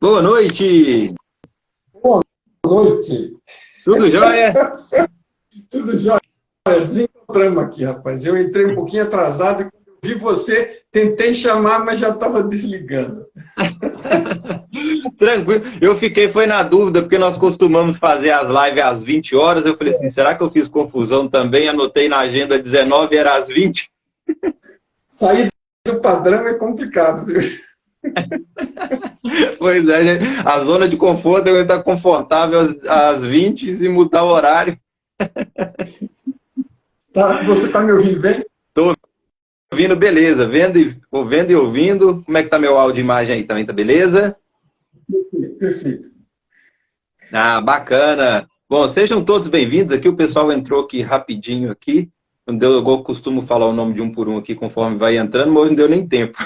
Boa noite! Boa noite. Tudo jóia? Tudo jóia. Desencontramos aqui, rapaz. Eu entrei um pouquinho atrasado e quando eu vi você, tentei chamar, mas já estava desligando. Tranquilo. Eu fiquei, foi na dúvida, porque nós costumamos fazer as lives às 20 horas. Eu falei assim, será que eu fiz confusão também? Anotei na agenda 19, era às 20. Sair do padrão é complicado, viu? Pois é, gente. A zona de conforto é estar confortável às 20 e se mudar o horário. Tá, você está me ouvindo bem? Estou ouvindo, beleza. Vendo e ouvindo. Como é que tá meu áudio e imagem aí? Também tá beleza? Perfeito. Ah, bacana. Bom, sejam todos bem-vindos. Aqui o pessoal entrou aqui rapidinho aqui. Não deu, eu costumo falar o nome de um por um aqui conforme vai entrando, mas não deu nem tempo.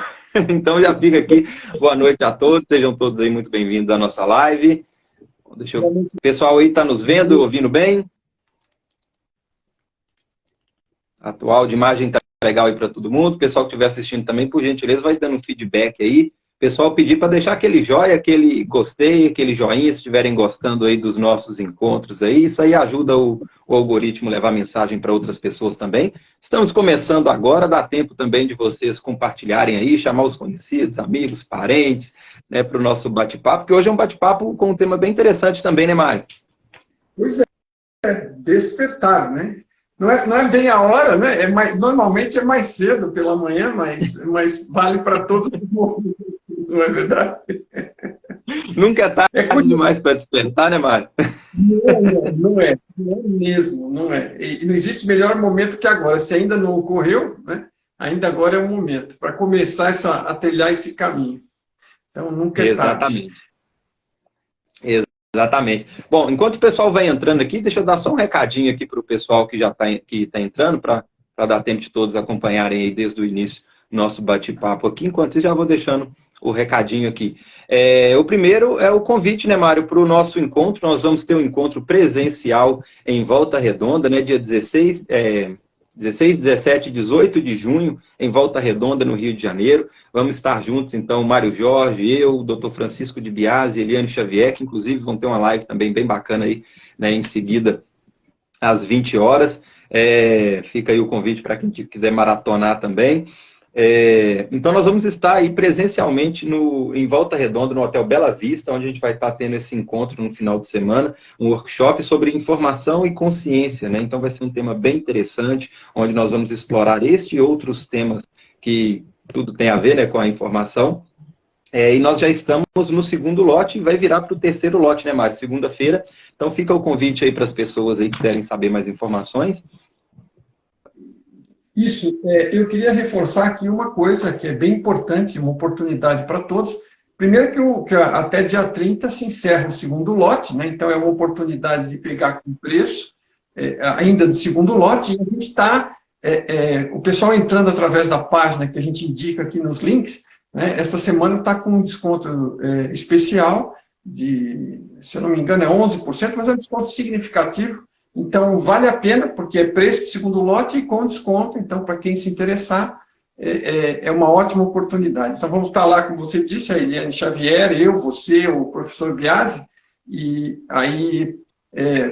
Então já fica aqui. Boa noite a todos. Sejam todos aí muito bem-vindos à nossa live. O pessoal aí está nos vendo, ouvindo bem? Atual de imagem está legal aí para todo mundo. O pessoal que estiver assistindo também, por gentileza, vai dando um feedback aí. Pessoal, pedir para deixar aquele joia, aquele gostei, aquele joinha, se estiverem gostando aí dos nossos encontros aí. Isso aí ajuda o algoritmo a levar mensagem para outras pessoas também. Estamos começando agora, dá tempo também de vocês compartilharem aí, chamar os conhecidos, amigos, parentes, né, para o nosso bate-papo, porque hoje é um bate-papo com um tema bem interessante também, né, Mário? Pois é, despertar, né? Não é bem a hora, né? Normalmente é mais cedo pela manhã, mas vale para todo mundo. Isso não é verdade? Nunca é tarde demais para despertar, né, Mário? Não é mesmo, não é. E não existe melhor momento que agora. Se ainda não ocorreu, né? Ainda agora é o momento para começar a trilhar esse caminho. Então, nunca é tarde. Exatamente. Bom, enquanto o pessoal vai entrando aqui, deixa eu dar só um recadinho aqui para o pessoal que já está entrando, para dar tempo de todos acompanharem aí desde o início nosso bate-papo aqui. Enquanto isso, já vou deixando o recadinho aqui. O primeiro é o convite, né, Mário, para o nosso encontro. Nós vamos ter um encontro presencial em Volta Redonda, né, dia 16, 17 e 18 de junho, em Volta Redonda, no Rio de Janeiro. Vamos estar juntos, então, Mário Jorge, eu, o Dr. Francisco de Biasi, Eliane Xavier, que inclusive vão ter uma live também bem bacana aí, né, em seguida, às 20 horas. Fica aí o convite para quem quiser maratonar também. Então, nós vamos estar aí presencialmente em Volta Redonda, no Hotel Bela Vista, onde a gente vai estar tendo esse encontro no final de semana, um workshop sobre informação e consciência, né? Então, vai ser um tema bem interessante, onde nós vamos explorar este e outros temas que tudo tem a ver, né, com a informação. E nós já estamos no segundo lote e vai virar para o terceiro lote, né, Mário? Segunda-feira. Então, fica o convite aí para as pessoas aí que quiserem saber mais informações. Isso, eu queria reforçar aqui uma coisa que é bem importante, uma oportunidade para todos. Primeiro que até dia 30 se encerra o segundo lote, né? Então é uma oportunidade de pegar com preço ainda do segundo lote, e a gente está, o pessoal entrando através da página que a gente indica aqui nos links, né? Essa semana está com um desconto especial de, se eu não me engano, é 11%, mas é um desconto significativo. Então, vale a pena, porque é preço de segundo lote e com desconto. Então, para quem se interessar, é uma ótima oportunidade. Então, vamos estar lá, como você disse, a Eliane Xavier, eu, você, o professor Biasi, e aí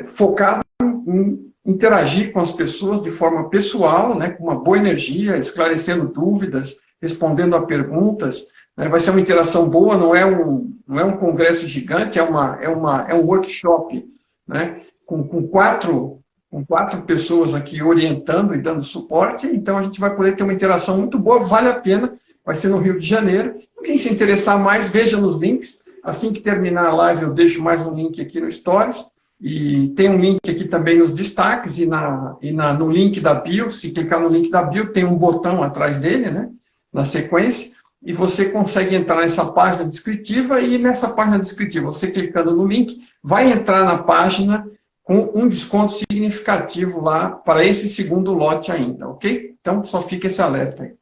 focado em interagir com as pessoas de forma pessoal, né, com uma boa energia, esclarecendo dúvidas, respondendo a perguntas. Né, vai ser uma interação boa, não é um congresso gigante, é um workshop, né? Com quatro pessoas aqui orientando e dando suporte, então a gente vai poder ter uma interação muito boa, vale a pena, vai ser no Rio de Janeiro. Quem se interessar mais, veja nos links. Assim que terminar a live, eu deixo mais um link aqui no Stories, e tem um link aqui também nos destaques, no link da bio. Se clicar no link da bio, tem um botão atrás dele, né, na sequência, e você consegue entrar nessa página descritiva, e nessa página descritiva, você clicando no link, vai entrar na página com um desconto significativo lá para esse segundo lote ainda, ok? Então, só fica esse alerta aí.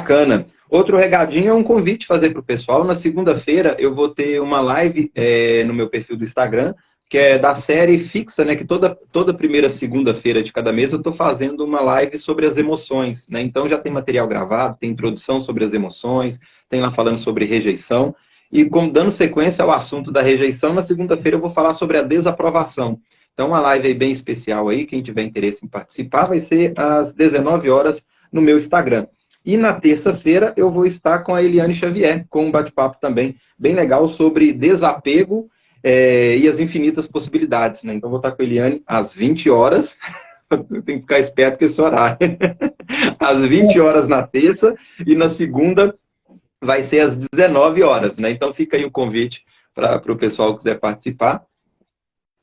Bacana. Outro regadinho é um convite fazer para o pessoal. Na segunda-feira eu vou ter uma live no meu perfil do Instagram, que é da série fixa, né? Que toda primeira segunda-feira de cada mês eu estou fazendo uma live sobre as emoções, né? Então já tem material gravado, tem introdução sobre as emoções, tem lá falando sobre rejeição. E como dando sequência ao assunto da rejeição, na segunda-feira eu vou falar sobre a desaprovação. Então, uma live aí bem especial aí, quem tiver interesse em participar, vai ser às 19 horas no meu Instagram. E na terça-feira eu vou estar com a Eliane Xavier, com um bate-papo também bem legal sobre desapego e as infinitas possibilidades, né? Então, vou estar com a Eliane às 20 horas. Eu tenho que ficar esperto com esse horário. Às 20 horas na terça e na segunda vai ser às 19 horas, né? Então fica aí o convite para o pessoal que quiser participar.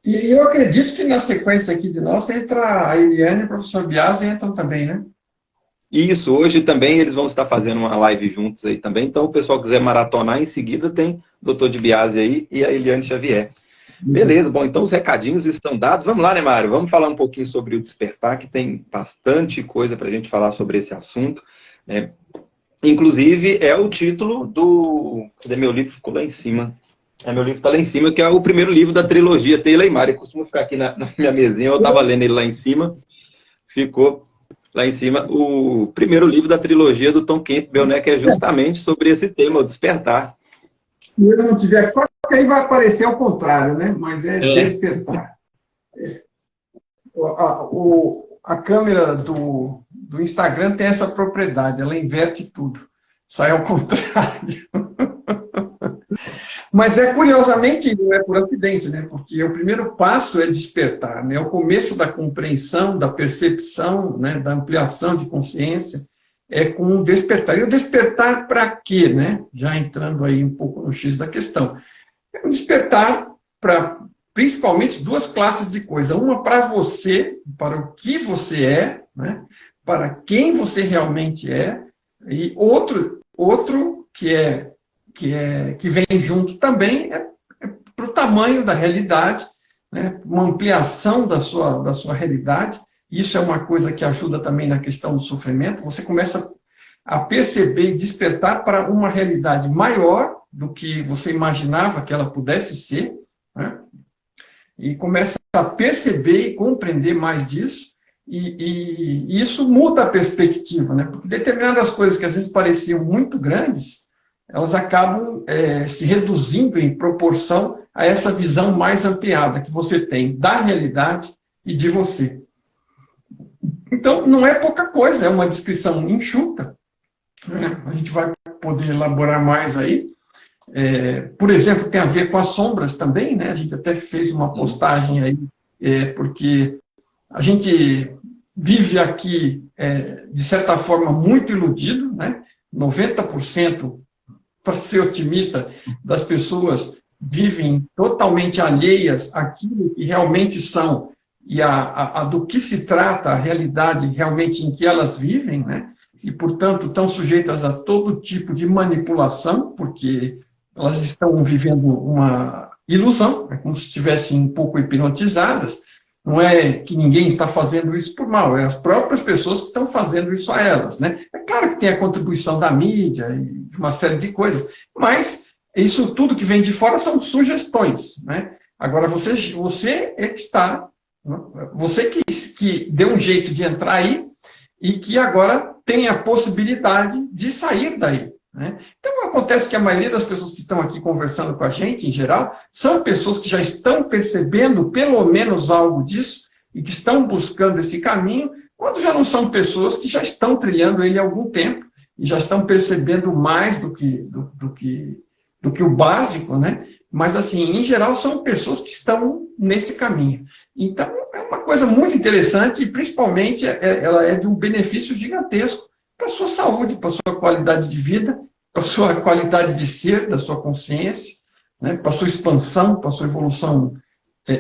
E eu acredito que na sequência aqui de nós entra a Eliane e o professor Biasi entram também, né? Isso, hoje também eles vão estar fazendo uma live juntos aí também. Então o pessoal que quiser maratonar, em seguida tem o Dr. de Biasi aí e a Eliane Xavier. Beleza, bom, então os recadinhos estão dados. Vamos lá, né, Mário? Vamos falar um pouquinho sobre o despertar, que tem bastante coisa para a gente falar sobre esse assunto, né? Inclusive, é o título do... Cadê meu livro? Ficou lá em cima. Meu livro está lá em cima, que é o primeiro livro da trilogia Taylor e Mari. Eu costumo ficar aqui na minha mesinha, eu estava lendo ele lá em cima. Ficou lá em cima o primeiro livro da trilogia do Tom Campbell, né? Que é justamente sobre esse tema, o despertar. Se ele não tiver, só que aí vai aparecer ao contrário, né? Mas é despertar. A câmera do Instagram tem essa propriedade, ela inverte tudo. Sai ao contrário. Mas curiosamente, não é por acidente, né? Porque o primeiro passo é despertar, né? O começo da compreensão, da percepção, né? Da ampliação de consciência, é com o despertar. E o despertar para quê, né? Já entrando aí um pouco no X da questão. É um despertar para, principalmente, duas classes de coisa. Uma para você, para o que você é, né? Para quem você realmente é, e outro que vem junto também é para o tamanho da realidade, né? Uma ampliação da sua realidade. Isso é uma coisa que ajuda também na questão do sofrimento. Você começa a perceber e despertar para uma realidade maior do que você imaginava que ela pudesse ser, né? E começa a perceber e compreender mais disso, e isso muda a perspectiva, né? Porque determinadas coisas que às vezes pareciam muito grandes, elas acabam se reduzindo em proporção a essa visão mais ampliada que você tem da realidade e de você. Então, não é pouca coisa, é uma descrição enxuta, né? A gente vai poder elaborar mais aí. Por exemplo, tem a ver com as sombras também, né? A gente até fez uma postagem aí, porque a gente vive aqui, de certa forma, muito iludido, né? 90%, para ser otimista, das pessoas vivem totalmente alheias àquilo que realmente são e do que se trata a realidade realmente em que elas vivem, né? E, portanto, estão sujeitas a todo tipo de manipulação, porque elas estão vivendo uma ilusão, é como se estivessem um pouco hipnotizadas. Não é que ninguém está fazendo isso por mal, é as próprias pessoas que estão fazendo isso a elas, né? É claro que tem a contribuição da mídia e de uma série de coisas, mas isso tudo que vem de fora são sugestões, né? Agora, você é que está, você que deu um jeito de entrar aí e que agora tem a possibilidade de sair daí, né? Então, acontece que a maioria das pessoas que estão aqui conversando com a gente, em geral, são pessoas que já estão percebendo pelo menos algo disso e que estão buscando esse caminho, quando já não são pessoas que já estão trilhando ele há algum tempo e já estão percebendo mais do que o básico, né? Mas, assim, em geral, são pessoas que estão nesse caminho. Então, é uma coisa muito interessante e, principalmente, ela é de um benefício gigantesco para a sua saúde, para a sua qualidade de vida, para a sua qualidade de ser, da sua consciência, né? Para a sua expansão, para a sua evolução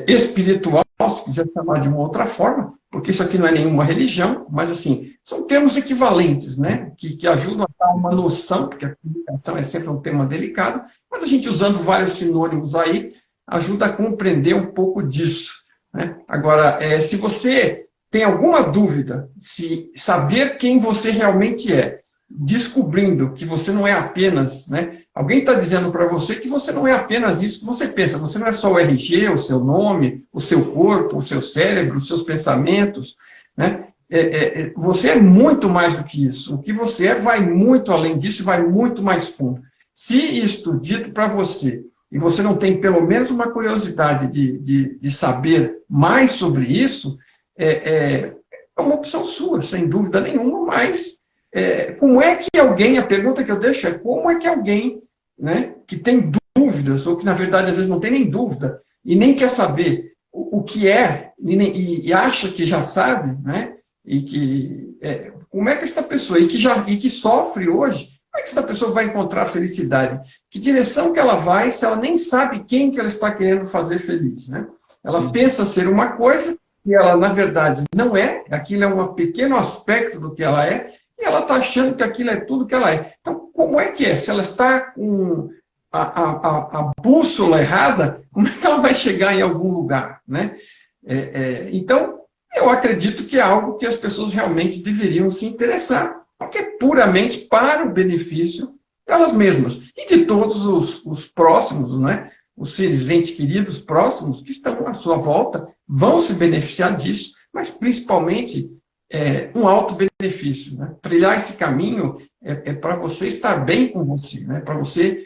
espiritual, se quiser chamar de uma outra forma, porque isso aqui não é nenhuma religião, mas, assim, são termos equivalentes, né? Que ajudam a dar uma noção, porque a comunicação é sempre um tema delicado, mas a gente, usando vários sinônimos aí, ajuda a compreender um pouco disso, né? Agora, se você tem alguma dúvida, se saber quem você realmente é, descobrindo que você não é apenas, né? Alguém está dizendo para você que você não é apenas isso que você pensa, você não é só o RG, o seu nome, o seu corpo, o seu cérebro, os seus pensamentos, né? Você é muito mais do que isso. O que você é vai muito além disso e vai muito mais fundo. Se isto dito para você, e você não tem pelo menos uma curiosidade de saber mais sobre isso, é uma opção sua, sem dúvida nenhuma, mas como é que alguém, a pergunta que eu deixo é como é que alguém, né, que tem dúvidas, ou que na verdade às vezes não tem nem dúvida, e nem quer saber o que é, e acha que já sabe, né, e que, como é que essa pessoa, e que sofre hoje, como é que essa pessoa vai encontrar felicidade? Que direção que ela vai se ela nem sabe quem que ela está querendo fazer feliz, né? Ela pensa ser uma coisa e ela, na verdade, não é. Aquilo é um pequeno aspecto do que ela é e ela está achando que aquilo é tudo que ela é. Então, como é que é? Se ela está com a bússola errada, como é que ela vai chegar em algum lugar, né? Então, eu acredito que é algo que as pessoas realmente deveriam se interessar, porque é puramente para o benefício delas mesmas e de todos os próximos, né? Os seres entes queridos próximos que estão à sua volta vão se beneficiar disso, mas principalmente um alto benefício. Né? Trilhar esse caminho é para você estar bem com você, né? Para você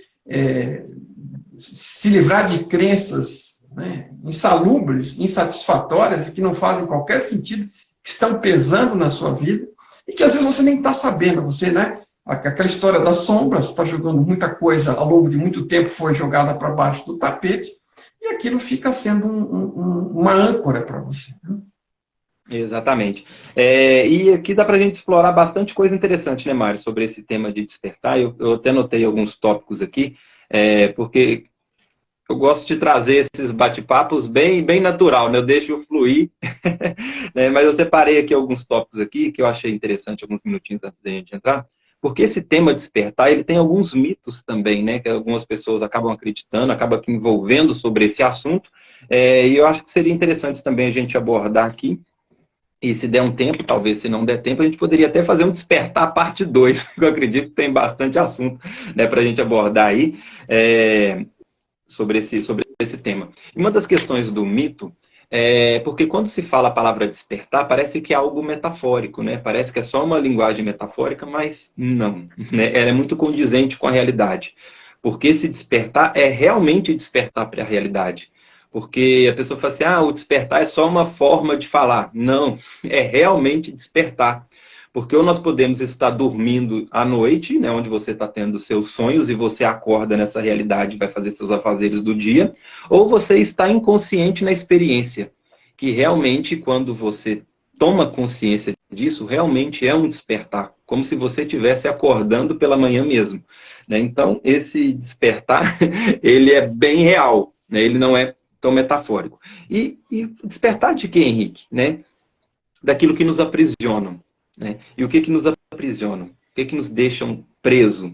se livrar de crenças, né, insalubres, insatisfatórias e que não fazem qualquer sentido, que estão pesando na sua vida e que às vezes você nem está sabendo. Você, né? Aquela história das sombras, está jogando muita coisa ao longo de muito tempo, foi jogada para baixo do tapete, e aquilo fica sendo uma âncora para você. Né? Exatamente. E aqui dá para a gente explorar bastante coisa interessante, né, Mário, sobre esse tema de despertar. Eu até notei alguns tópicos aqui, porque eu gosto de trazer esses bate-papos bem, bem natural, né? Eu deixo fluir, né? Mas eu separei aqui alguns tópicos aqui que eu achei interessante, alguns minutinhos antes da gente entrar. Porque esse tema despertar, ele tem alguns mitos também, né? Que algumas pessoas acabam acreditando, acabam aqui envolvendo sobre esse assunto. E eu acho que seria interessante também a gente abordar aqui. E se der um tempo, talvez se não der tempo, a gente poderia até fazer um despertar parte 2, que eu acredito que tem bastante assunto, né, para a gente abordar aí sobre esse tema. E uma das questões do mito porque quando se fala a palavra despertar, parece que é algo metafórico, né? Parece que é só uma linguagem metafórica, mas não, né? Ela é muito condizente com a realidade. Porque esse despertar é realmente despertar para a realidade. Porque a pessoa fala assim, o despertar é só uma forma de falar. Não, é realmente despertar. Porque ou nós podemos estar dormindo à noite, né, onde você está tendo seus sonhos e você acorda nessa realidade e vai fazer seus afazeres do dia, ou você está inconsciente na experiência, que realmente quando você toma consciência disso, realmente é um despertar, como se você estivesse acordando pela manhã mesmo. Né? Então, esse despertar, ele é bem real, né? Ele não é tão metafórico. E despertar de quê, Henrique? Né? Daquilo que nos aprisionam. Né? E o que nos aprisionam? O que nos deixam presos?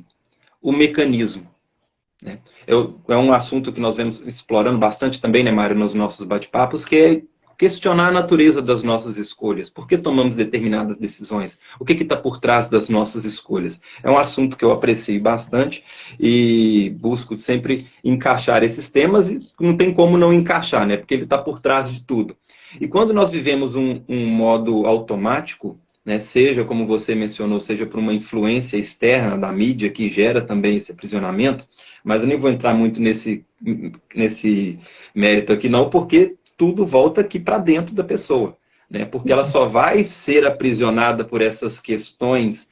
O mecanismo. Né? É um assunto que nós vemos explorando bastante também, né, Mário, nos nossos bate-papos, que é questionar a natureza das nossas escolhas. Por que tomamos determinadas decisões? O que está por trás das nossas escolhas? É um assunto que eu aprecio bastante e busco sempre encaixar esses temas e não tem como não encaixar, né? Porque ele está por trás de tudo. E quando nós vivemos um modo automático, né, seja, como você mencionou, seja por uma influência externa da mídia que gera também esse aprisionamento, mas eu nem vou entrar muito nesse mérito aqui não, porque tudo volta aqui para dentro da pessoa, né, porque ela só vai ser aprisionada por essas questões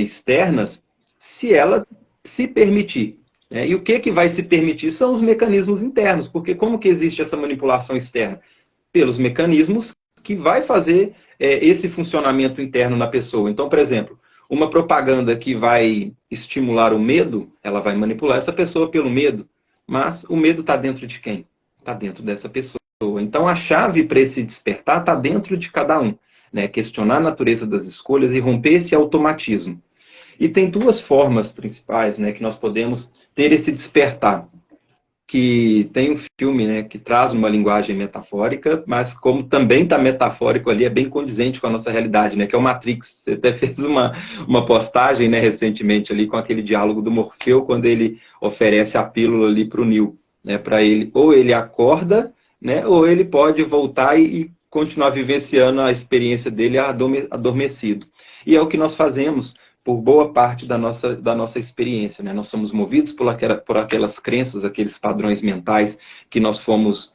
externas se ela se permitir. Né, e o que vai se permitir são os mecanismos internos, porque como que existe essa manipulação externa? Pelos mecanismos que vai fazer esse funcionamento interno na pessoa. Então, por exemplo, uma propaganda que vai estimular o medo, ela vai manipular essa pessoa pelo medo. Mas o medo está dentro de quem? Está dentro dessa pessoa. Então, a chave para esse despertar está dentro de cada um. Né? Questionar a natureza das escolhas e romper esse automatismo. E tem duas formas principais, né, que nós podemos ter esse despertar. Que tem um filme, né, que traz uma linguagem metafórica, mas como também está metafórico ali, é bem condizente com a nossa realidade, né, que é o Matrix. Você até fez uma postagem, né, recentemente ali com aquele diálogo do Morfeu, quando ele oferece a pílula ali para o Neo, né, para ele, ou ele acorda, né, ou ele pode voltar e continuar vivenciando a experiência dele adormecido. E é o que nós fazemos, por boa parte da nossa experiência, né? Nós somos movidos por aquelas crenças, aqueles padrões mentais que nós fomos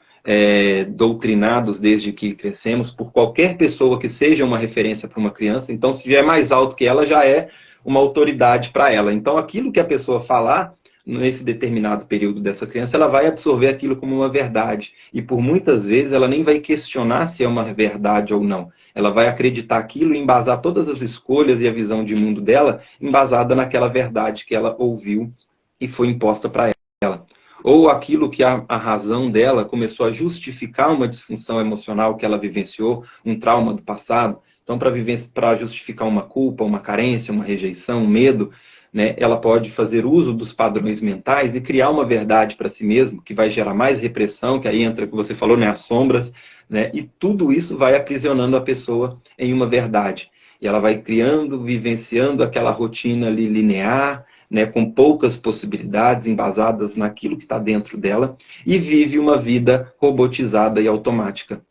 doutrinados desde que crescemos, por qualquer pessoa que seja uma referência para uma criança. Então, se já é mais alto que ela, já é uma autoridade para ela. Então, aquilo que a pessoa falar, nesse determinado período dessa criança, ela vai absorver aquilo como uma verdade. E por muitas vezes ela nem vai questionar se é uma verdade ou não. Ela vai acreditar aquilo e embasar todas as escolhas e a visão de mundo dela embasada naquela verdade que ela ouviu e foi imposta para ela. Ou aquilo que a razão dela começou a justificar uma disfunção emocional que ela vivenciou, um trauma do passado. Então, para justificar uma culpa, uma carência, uma rejeição, um medo, né, ela pode fazer uso dos padrões mentais e criar uma verdade para si mesmo, que vai gerar mais repressão, que aí entra o que você falou, né, as sombras, né, e tudo isso vai aprisionando a pessoa em uma verdade. E ela vai criando, vivenciando aquela rotina ali linear, né, com poucas possibilidades, embasadas naquilo que está dentro dela, e vive uma vida robotizada e automática.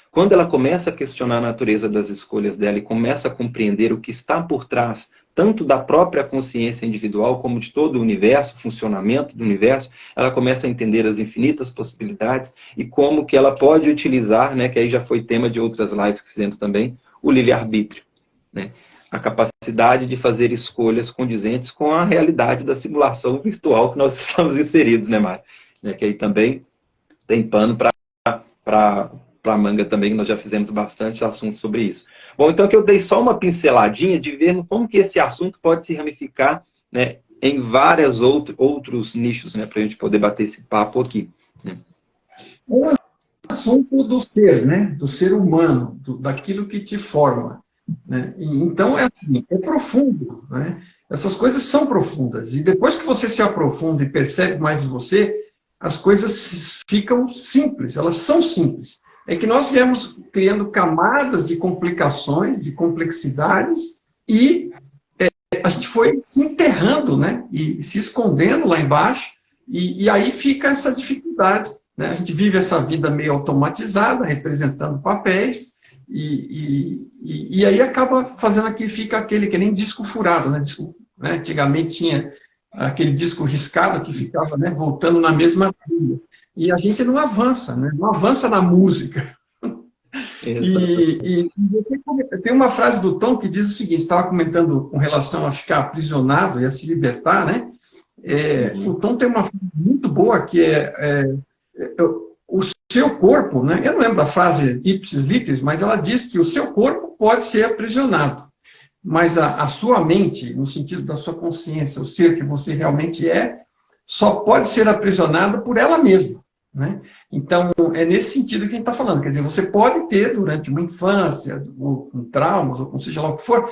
Quando ela começa a questionar a natureza das escolhas dela e começa a compreender o que está por trás, tanto da própria consciência individual, como de todo o universo, o funcionamento do universo, ela começa a entender as infinitas possibilidades e como que ela pode utilizar, né, que aí já foi tema de outras lives que fizemos também, o livre-arbítrio, né? A capacidade de fazer escolhas condizentes com a realidade da simulação virtual que nós estamos inseridos, né, Mário? Que aí também tem pano para manga também, nós já fizemos bastante assunto sobre isso. Bom, então aqui eu dei só uma pinceladinha de ver como que esse assunto pode se ramificar, né, em vários outros nichos, né, para a gente poder bater esse papo aqui. Né? Um assunto do ser, né, do ser humano, daquilo que te forma. Né? Então, é profundo. Né? Essas coisas são profundas. E depois que você se aprofunda e percebe mais de você, as coisas ficam simples, elas são simples. É que nós viemos criando camadas de complicações, de complexidades, e a gente foi se enterrando, né? E se escondendo lá embaixo, e aí fica essa dificuldade. Né? A gente vive essa vida meio automatizada, representando papéis, e aí acaba fazendo aqui, fica aquele que nem disco furado, né? Disco, né? Antigamente tinha aquele disco riscado que ficava, né, voltando na mesma trilha. E a gente não avança, né? Não avança na música. E tem uma frase do Tom que diz o seguinte, estava comentando com relação a ficar aprisionado e a se libertar, né? O Tom tem uma frase muito boa que o seu corpo, né? Eu não lembro da frase ipsis litteris, mas ela diz que o seu corpo pode ser aprisionado, mas a sua mente, no sentido da sua consciência, o ser que você realmente é, só pode ser aprisionado por ela mesma. Né? Então, é nesse sentido que a gente está falando. Quer dizer, você pode ter, durante uma infância, ou com traumas, ou com seja lá o que for,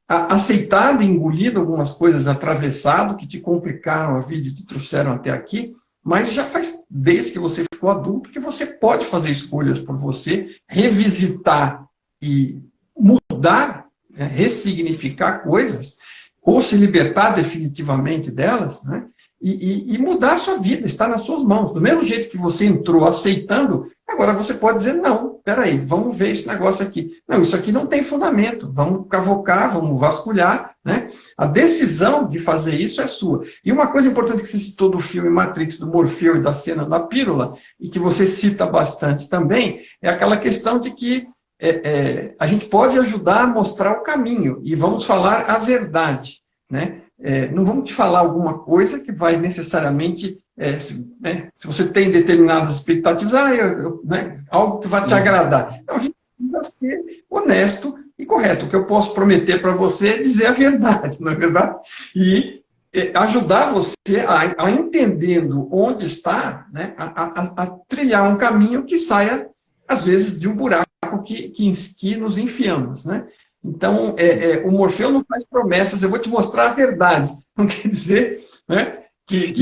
aceitado e engolido algumas coisas, atravessado, que te complicaram a vida e te trouxeram até aqui, mas já faz, desde que você ficou adulto, que você pode fazer escolhas por você, revisitar e mudar, né, ressignificar coisas, ou se libertar definitivamente delas, né? E mudar a sua vida, está nas suas mãos. Do mesmo jeito que você entrou aceitando, agora você pode dizer, não, peraí, vamos ver esse negócio aqui. Não, isso aqui não tem fundamento, vamos cavocar, vamos vasculhar. Né? A decisão de fazer isso é sua. E uma coisa importante que você citou do filme Matrix, do Morfeu e da cena da pílula, e que você cita bastante também, é aquela questão de que a gente pode ajudar a mostrar o caminho, e vamos falar a verdade, né? Não vamos te falar alguma coisa que vai necessariamente, se você tem determinadas expectativas, né, algo que vai te agradar. Não, a gente precisa ser honesto e correto. O que eu posso prometer para você é dizer a verdade, não é verdade? E ajudar você a entendendo onde está, né, a trilhar um caminho que saia, às vezes, de um buraco que nos enfiamos, né? Então, o Morfeu não faz promessas, eu vou te mostrar a verdade. Não quer dizer, né, que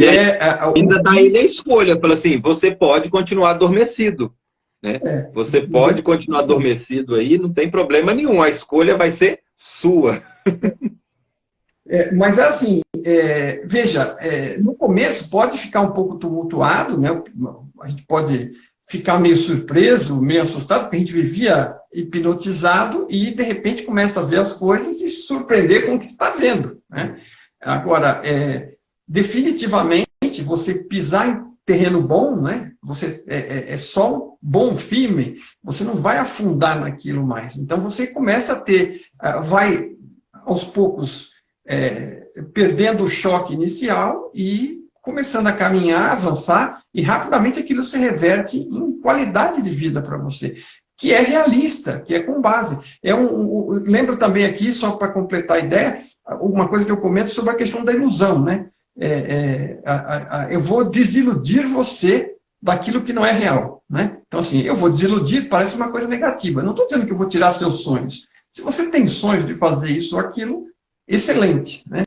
ainda dá ele a escolha, fala assim, você pode continuar adormecido. Né? Você pode continuar adormecido aí, não tem problema nenhum, a escolha vai ser sua. Mas assim, veja, no começo pode ficar um pouco tumultuado, né? A gente pode ficar meio surpreso, meio assustado, porque a gente vivia hipnotizado e, de repente, começa a ver as coisas e se surpreender com o que está vendo, né? Agora, definitivamente, você pisar em terreno bom, né? Você é só bom, firme, você não vai afundar naquilo mais. Então, você começa a ter, vai, aos poucos, perdendo o choque inicial e começando a caminhar, avançar, e rapidamente aquilo se reverte em qualidade de vida para você, que é realista, que é com base. Lembro também aqui, só para completar a ideia, uma coisa que eu comento sobre a questão da ilusão, né? Eu vou desiludir você daquilo que não é real, né? Então, assim, eu vou desiludir, parece uma coisa negativa. Não estou dizendo que eu vou tirar seus sonhos. Se você tem sonhos de fazer isso ou aquilo, excelente, né?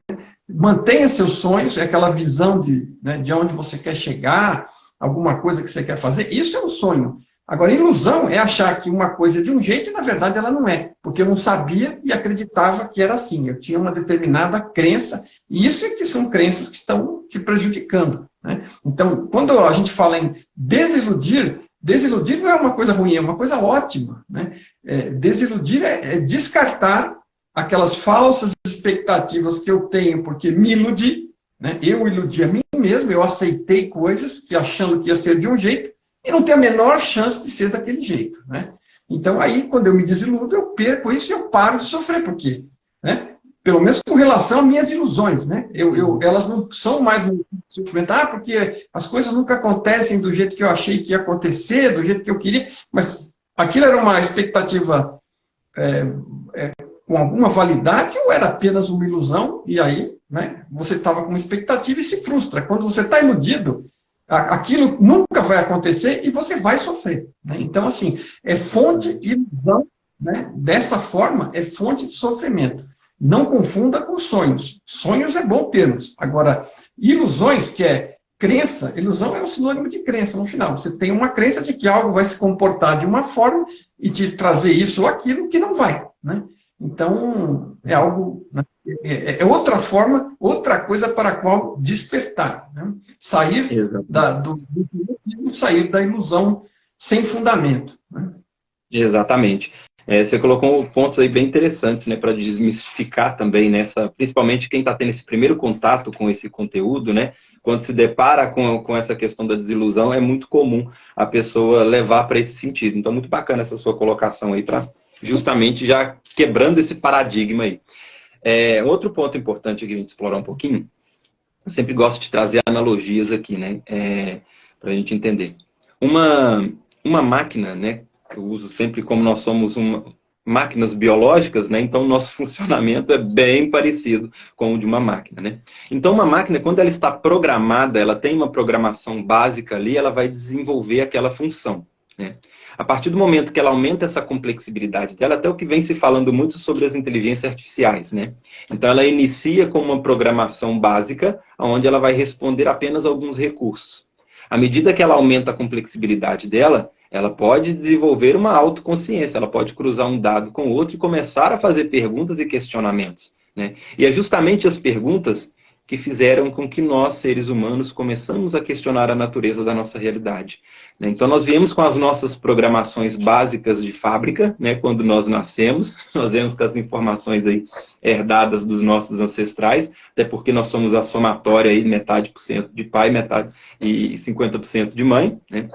Mantenha seus sonhos, aquela visão de onde você quer chegar, alguma coisa que você quer fazer, isso é um sonho. Agora, ilusão é achar que uma coisa é de um jeito e, na verdade, ela não é. Porque eu não sabia e acreditava que era assim. Eu tinha uma determinada crença, e isso é que são crenças que estão te prejudicando, né? Então, quando a gente fala em desiludir não é uma coisa ruim, é uma coisa ótima, né? Desiludir é descartar aquelas falsas expectativas que eu tenho porque me iludi, né? Eu iludi a mim mesmo, eu aceitei coisas que achando que ia ser de um jeito, e não tem a menor chance de ser daquele jeito, né? Então, aí, quando eu me desiludo, eu perco isso e eu paro de sofrer. Por quê? Né? Pelo menos com relação às minhas ilusões, né? Elas não são mais um sofrimento, porque as coisas nunca acontecem do jeito que eu achei que ia acontecer, do jeito que eu queria, mas aquilo era uma expectativa com alguma validade ou era apenas uma ilusão, e aí, né, você estava com uma expectativa e se frustra. Quando você está iludido, aquilo nunca vai acontecer e você vai sofrer, né? Então, assim, é fonte de ilusão, né? Dessa forma, é fonte de sofrimento. Não confunda com sonhos. Sonhos é bom termos. Agora, ilusões, que é crença, ilusão é um sinônimo de crença no final. Você tem uma crença de que algo vai se comportar de uma forma e te trazer isso ou aquilo que não vai, né? Então, é algo, é outra forma, outra coisa para a qual despertar, né? Sair do ilusionismo, sair da ilusão sem fundamento, né? Exatamente. Você colocou pontos aí bem interessantes, né, para desmistificar também, principalmente quem está tendo esse primeiro contato com esse conteúdo, né? Quando se depara com essa questão da desilusão, é muito comum a pessoa levar para esse sentido. Então, muito bacana essa sua colocação aí, para justamente já quebrando esse paradigma aí. Outro ponto importante aqui a gente explorar um pouquinho, eu sempre gosto de trazer analogias aqui, né, para a gente entender. Uma máquina, né, eu uso sempre como nós somos máquinas biológicas, né, então o nosso funcionamento é bem parecido com o de uma máquina, né? Então uma máquina, quando ela está programada, ela tem uma programação básica ali, ela vai desenvolver aquela função, né? A partir do momento que ela aumenta essa complexibilidade dela, até o que vem se falando muito sobre as inteligências artificiais, né? Então ela inicia com uma programação básica, onde ela vai responder apenas alguns recursos. À medida que ela aumenta a complexibilidade dela, ela pode desenvolver uma autoconsciência, ela pode cruzar um dado com o outro e começar a fazer perguntas e questionamentos, né? E é justamente as perguntas que fizeram com que nós, seres humanos, começamos a questionar a natureza da nossa realidade, né? Então nós viemos com as nossas programações básicas de fábrica, né? Quando nós nascemos, nós viemos com as informações aí herdadas dos nossos ancestrais, até porque nós somos a somatória aí, metade por cento de pai, metade e 50% de mãe, né?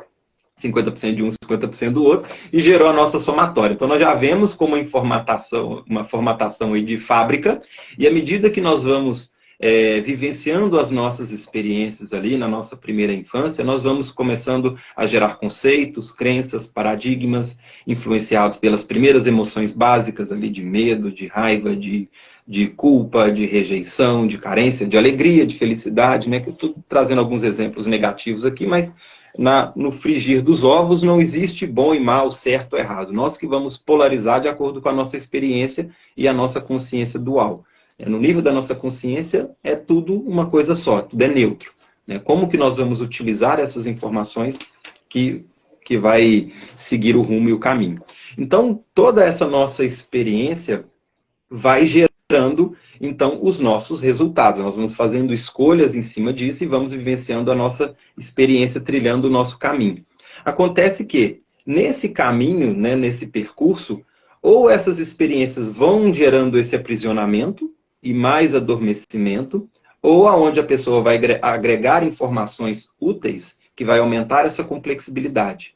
50% de um, 50% do outro, e gerou a nossa somatória. Então nós já vemos como uma formatação aí de fábrica, e à medida que nós vamos vivenciando as nossas experiências ali na nossa primeira infância, nós vamos começando a gerar conceitos, crenças, paradigmas, influenciados pelas primeiras emoções básicas ali de medo, de raiva, de culpa, de rejeição, de carência, de alegria, de felicidade, né? Que eu estou trazendo alguns exemplos negativos aqui, mas no frigir dos ovos não existe bom e mal, certo ou errado. Nós que vamos polarizar de acordo com a nossa experiência e a nossa consciência dual. No nível da nossa consciência, é tudo uma coisa só, tudo é neutro, né? Como que nós vamos utilizar essas informações que vai seguir o rumo e o caminho? Então, toda essa nossa experiência vai gerando, então, os nossos resultados. Nós vamos fazendo escolhas em cima disso e vamos vivenciando a nossa experiência, trilhando o nosso caminho. Acontece que Nesse caminho, né, nesse percurso, ou essas experiências vão gerando esse aprisionamento e mais adormecimento, ou aonde a pessoa vai agregar informações úteis que vai aumentar essa complexibilidade.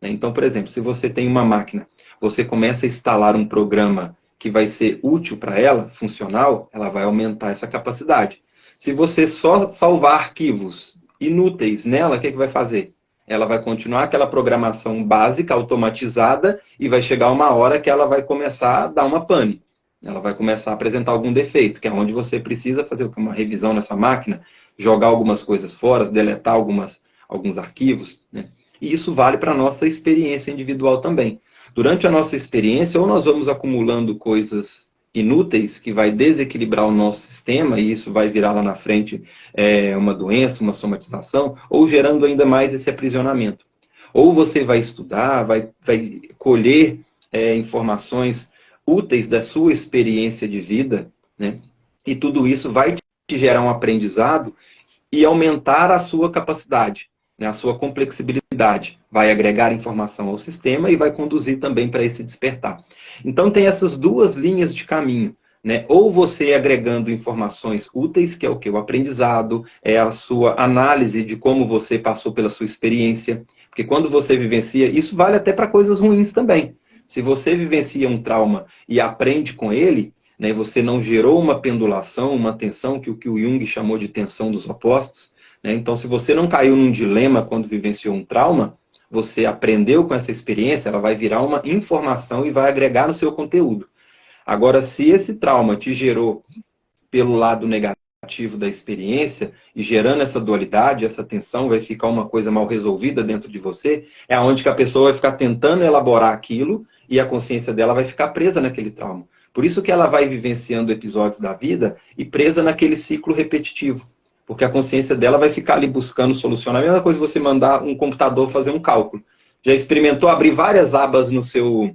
Então, por exemplo, se você tem uma máquina, você começa a instalar um programa que vai ser útil para ela, funcional, ela vai aumentar essa capacidade. Se você só salvar arquivos inúteis nela, o que vai fazer? Ela vai continuar aquela programação básica, automatizada, e vai chegar uma hora que ela vai começar a dar uma pane. Ela vai começar a apresentar algum defeito, que é onde você precisa fazer uma revisão nessa máquina, jogar algumas coisas fora, deletar alguns arquivos, né? E isso vale para a nossa experiência individual também. Durante a nossa experiência, ou nós vamos acumulando coisas inúteis que vai desequilibrar o nosso sistema, e isso vai virar lá na frente uma doença, uma somatização, ou gerando ainda mais esse aprisionamento. Ou você vai estudar, vai colher informações úteis da sua experiência de vida, né? E tudo isso vai te gerar um aprendizado e aumentar a sua capacidade, né? A sua complexibilidade. Vai agregar informação ao sistema e vai conduzir também para esse despertar. Então tem essas duas linhas de caminho, né? Ou você agregando informações úteis, que é o que? O aprendizado, é a sua análise de como você passou pela sua experiência. Porque quando você vivencia, isso vale até para coisas ruins também. Se você vivencia um trauma e aprende com ele, né, você não gerou uma pendulação, uma tensão, que o Jung chamou de tensão dos opostos, né? Então, se você não caiu num dilema quando vivenciou um trauma, você aprendeu com essa experiência, ela vai virar uma informação e vai agregar no seu conteúdo. Agora, se esse trauma te gerou pelo lado negativo da experiência e gerando essa dualidade, essa tensão, vai ficar uma coisa mal resolvida dentro de você, é onde que a pessoa vai ficar tentando elaborar aquilo e a consciência dela vai ficar presa naquele trauma. Por isso que ela vai vivenciando episódios da vida e presa naquele ciclo repetitivo. Porque a consciência dela vai ficar ali buscando solucionar. A mesma coisa você mandar um computador fazer um cálculo. Já experimentou abrir várias abas no seu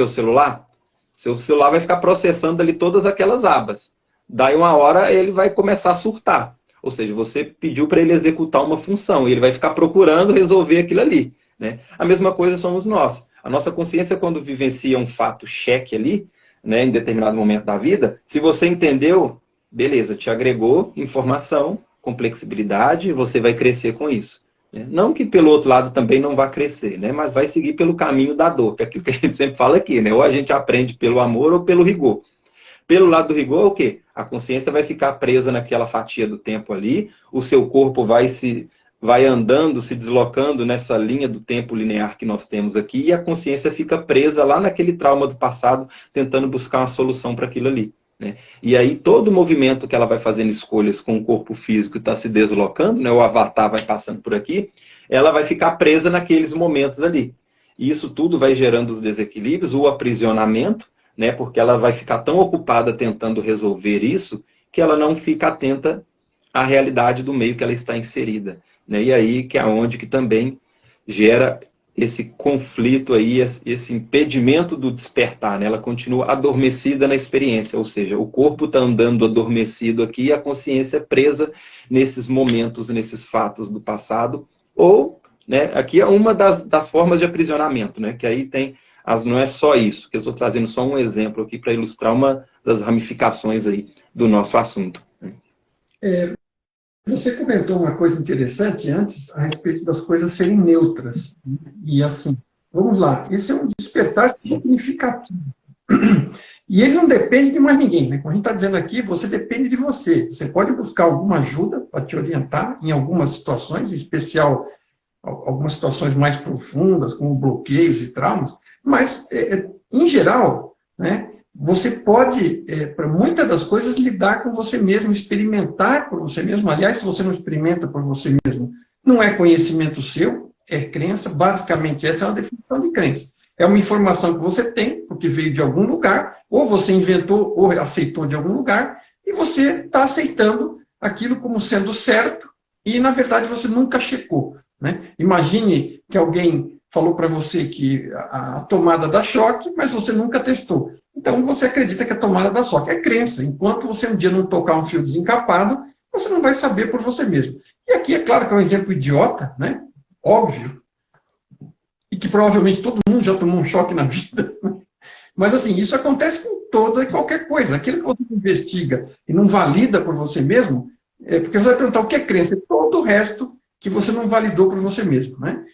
celular? Seu celular vai ficar processando ali todas aquelas abas. Daí uma hora ele vai começar a surtar. Ou seja, você pediu para ele executar uma função e ele vai ficar procurando resolver aquilo ali, né? A mesma coisa somos nós. A nossa consciência, quando vivencia um fato cheque ali, né, em determinado momento da vida, se você entendeu, beleza, te agregou informação, complexibilidade, você vai crescer com isso. Né? Não que pelo outro lado também não vá crescer, né, mas vai seguir pelo caminho da dor, que é aquilo que a gente sempre fala aqui, né? Ou a gente aprende pelo amor ou pelo rigor. Pelo lado do rigor, o quê? A consciência vai ficar presa naquela fatia do tempo ali, o seu corpo vai andando, se deslocando nessa linha do tempo linear que nós temos aqui, e a consciência fica presa lá naquele trauma do passado, tentando buscar uma solução para aquilo ali, né? E aí todo o movimento que ela vai fazendo escolhas com o corpo físico está se deslocando, né? O avatar vai passando por aqui, ela vai ficar presa naqueles momentos ali. E isso tudo vai gerando os desequilíbrios, o aprisionamento, né? Porque ela vai ficar tão ocupada tentando resolver isso, que ela não fica atenta à realidade do meio que ela está inserida, né? E aí que é onde que também gera esse conflito aí, esse impedimento do despertar, né? Ela continua adormecida na experiência, ou seja, o corpo está andando adormecido aqui e a consciência presa nesses momentos, nesses fatos do passado, ou, né, aqui é uma das formas de aprisionamento, né? Que aí tem, não é só isso, que eu estou trazendo só um exemplo aqui para ilustrar uma das ramificações aí do nosso assunto. Você comentou uma coisa interessante antes a respeito das coisas serem neutras. E assim, vamos lá, esse é um despertar significativo. E ele não depende de mais ninguém, né? Como a gente está dizendo aqui, você depende de você. Você pode buscar alguma ajuda para te orientar em algumas situações, em especial algumas situações mais profundas, como bloqueios e traumas, mas, em geral, né, você pode, para muitas das coisas, lidar com você mesmo, experimentar por você mesmo. Aliás, se você não experimenta por você mesmo, não é conhecimento seu, é crença. Basicamente, essa é uma definição de crença. É uma informação que você tem, porque veio de algum lugar, ou você inventou ou aceitou de algum lugar, e você está aceitando aquilo como sendo certo, e, na verdade, você nunca checou, né? Imagine que alguém falou para você que a tomada dá choque, mas você nunca testou. Então, você acredita que a tomada dá choque. É crença. Enquanto você um dia não tocar um fio desencapado, você não vai saber por você mesmo. E aqui, é claro que é um exemplo idiota, né? Óbvio. E que provavelmente todo mundo já tomou um choque na vida. Mas, assim, isso acontece com toda e qualquer coisa. Aquilo que você investiga e não valida por você mesmo, porque você vai perguntar o que é crença? É todo o resto que você não validou por você mesmo, né?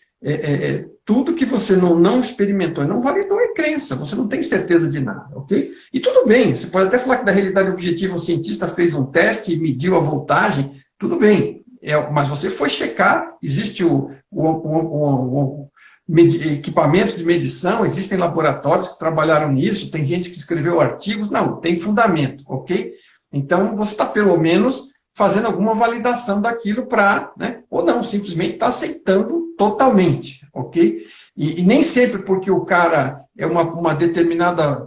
Tudo que você não experimentou e não validou é crença. Você não tem certeza de nada, ok? E tudo bem, você pode até falar que da realidade objetiva o cientista fez um teste e mediu a voltagem, tudo bem. Mas você foi checar, existe equipamentos de medição, existem laboratórios que trabalharam nisso, tem gente que escreveu artigos, não, tem fundamento, ok? Então, você está pelo menos fazendo alguma validação daquilo para, né, ou não, simplesmente está aceitando totalmente, ok? E nem sempre porque o cara é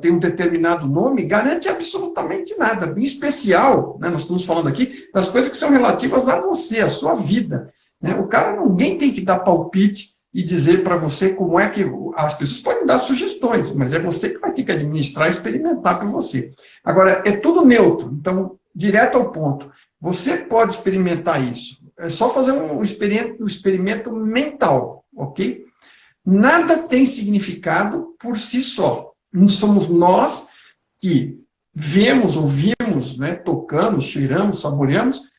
tem um determinado nome, garante absolutamente nada. Em especial, né, nós estamos falando aqui das coisas que são relativas a você, a sua vida. Né? O cara, ninguém tem que dar palpite e dizer para você como é que... As pessoas podem dar sugestões, mas é você que vai ter que administrar e experimentar por você. Agora, é tudo neutro, então, direto ao ponto. Você pode experimentar isso. É só fazer um experimento mental, ok? Nada tem significado por si só. Não somos nós que vemos, ouvimos, né, tocamos, cheiramos, saboreamos,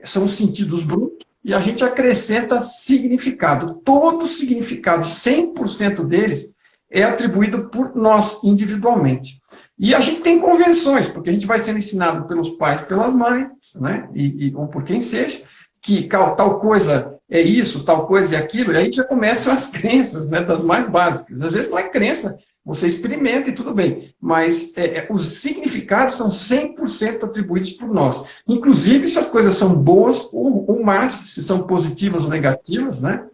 são os sentidos brutos, e a gente acrescenta significado. Todo significado, 100% deles, é atribuído por nós, individualmente. E a gente tem convenções, porque a gente vai sendo ensinado pelos pais, pelas mães, né, ou por quem seja, que tal coisa é isso, tal coisa é aquilo, e aí já começam as crenças, né, das mais básicas. Às vezes não é crença, você experimenta e tudo bem, mas os significados são 100% atribuídos por nós. Inclusive, se as coisas são boas ou más, se são positivas ou negativas, né?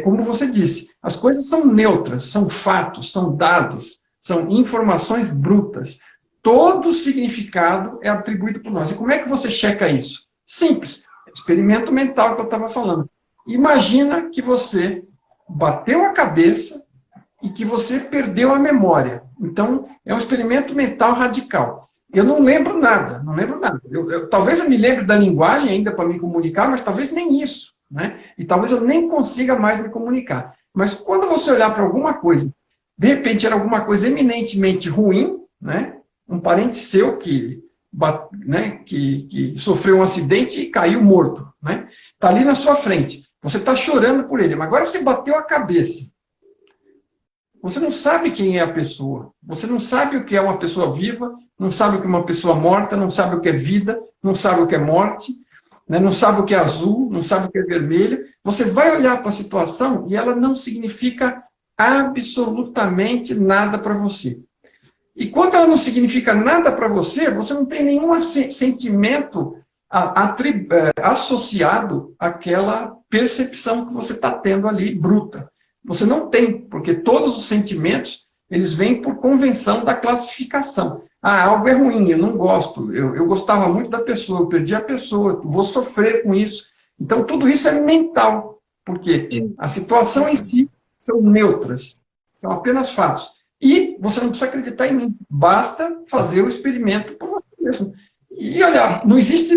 Como você disse, as coisas são neutras, são fatos, são dados, são informações brutas. Todo significado é atribuído por nós. E como é que você checa isso? Simples. Experimento mental que eu estava falando. Imagina que você bateu a cabeça e que você perdeu a memória. Então, é um experimento mental radical. Eu não lembro nada, não lembro nada. Talvez eu me lembre da linguagem ainda para me comunicar, mas talvez nem isso. Né? E talvez eu nem consiga mais me comunicar. Mas quando você olhar para alguma coisa, de repente era alguma coisa eminentemente ruim, né? Um parente seu que sofreu um acidente e caiu morto. Né? Está ali na sua frente. Você está chorando por ele, mas agora você bateu a cabeça. Você não sabe quem é a pessoa. Você não sabe o que é uma pessoa viva, não sabe o que é uma pessoa morta, não sabe o que é vida, não sabe o que é morte, né? Não sabe o que é azul, não sabe o que é vermelho. Você vai olhar para a situação e ela não significa absolutamente nada para você. E quando ela não significa nada para você, você não tem nenhum sentimento associado àquela percepção que você está tendo ali, bruta. Você não tem, porque todos os sentimentos, eles vêm por convenção da classificação. Algo é ruim, eu não gosto, eu gostava muito da pessoa, eu perdi a pessoa, vou sofrer com isso. Então, tudo isso é mental, porque a situação em si são neutras, são apenas fatos. E você não precisa acreditar em mim, basta fazer o experimento por você mesmo. E olha, não existe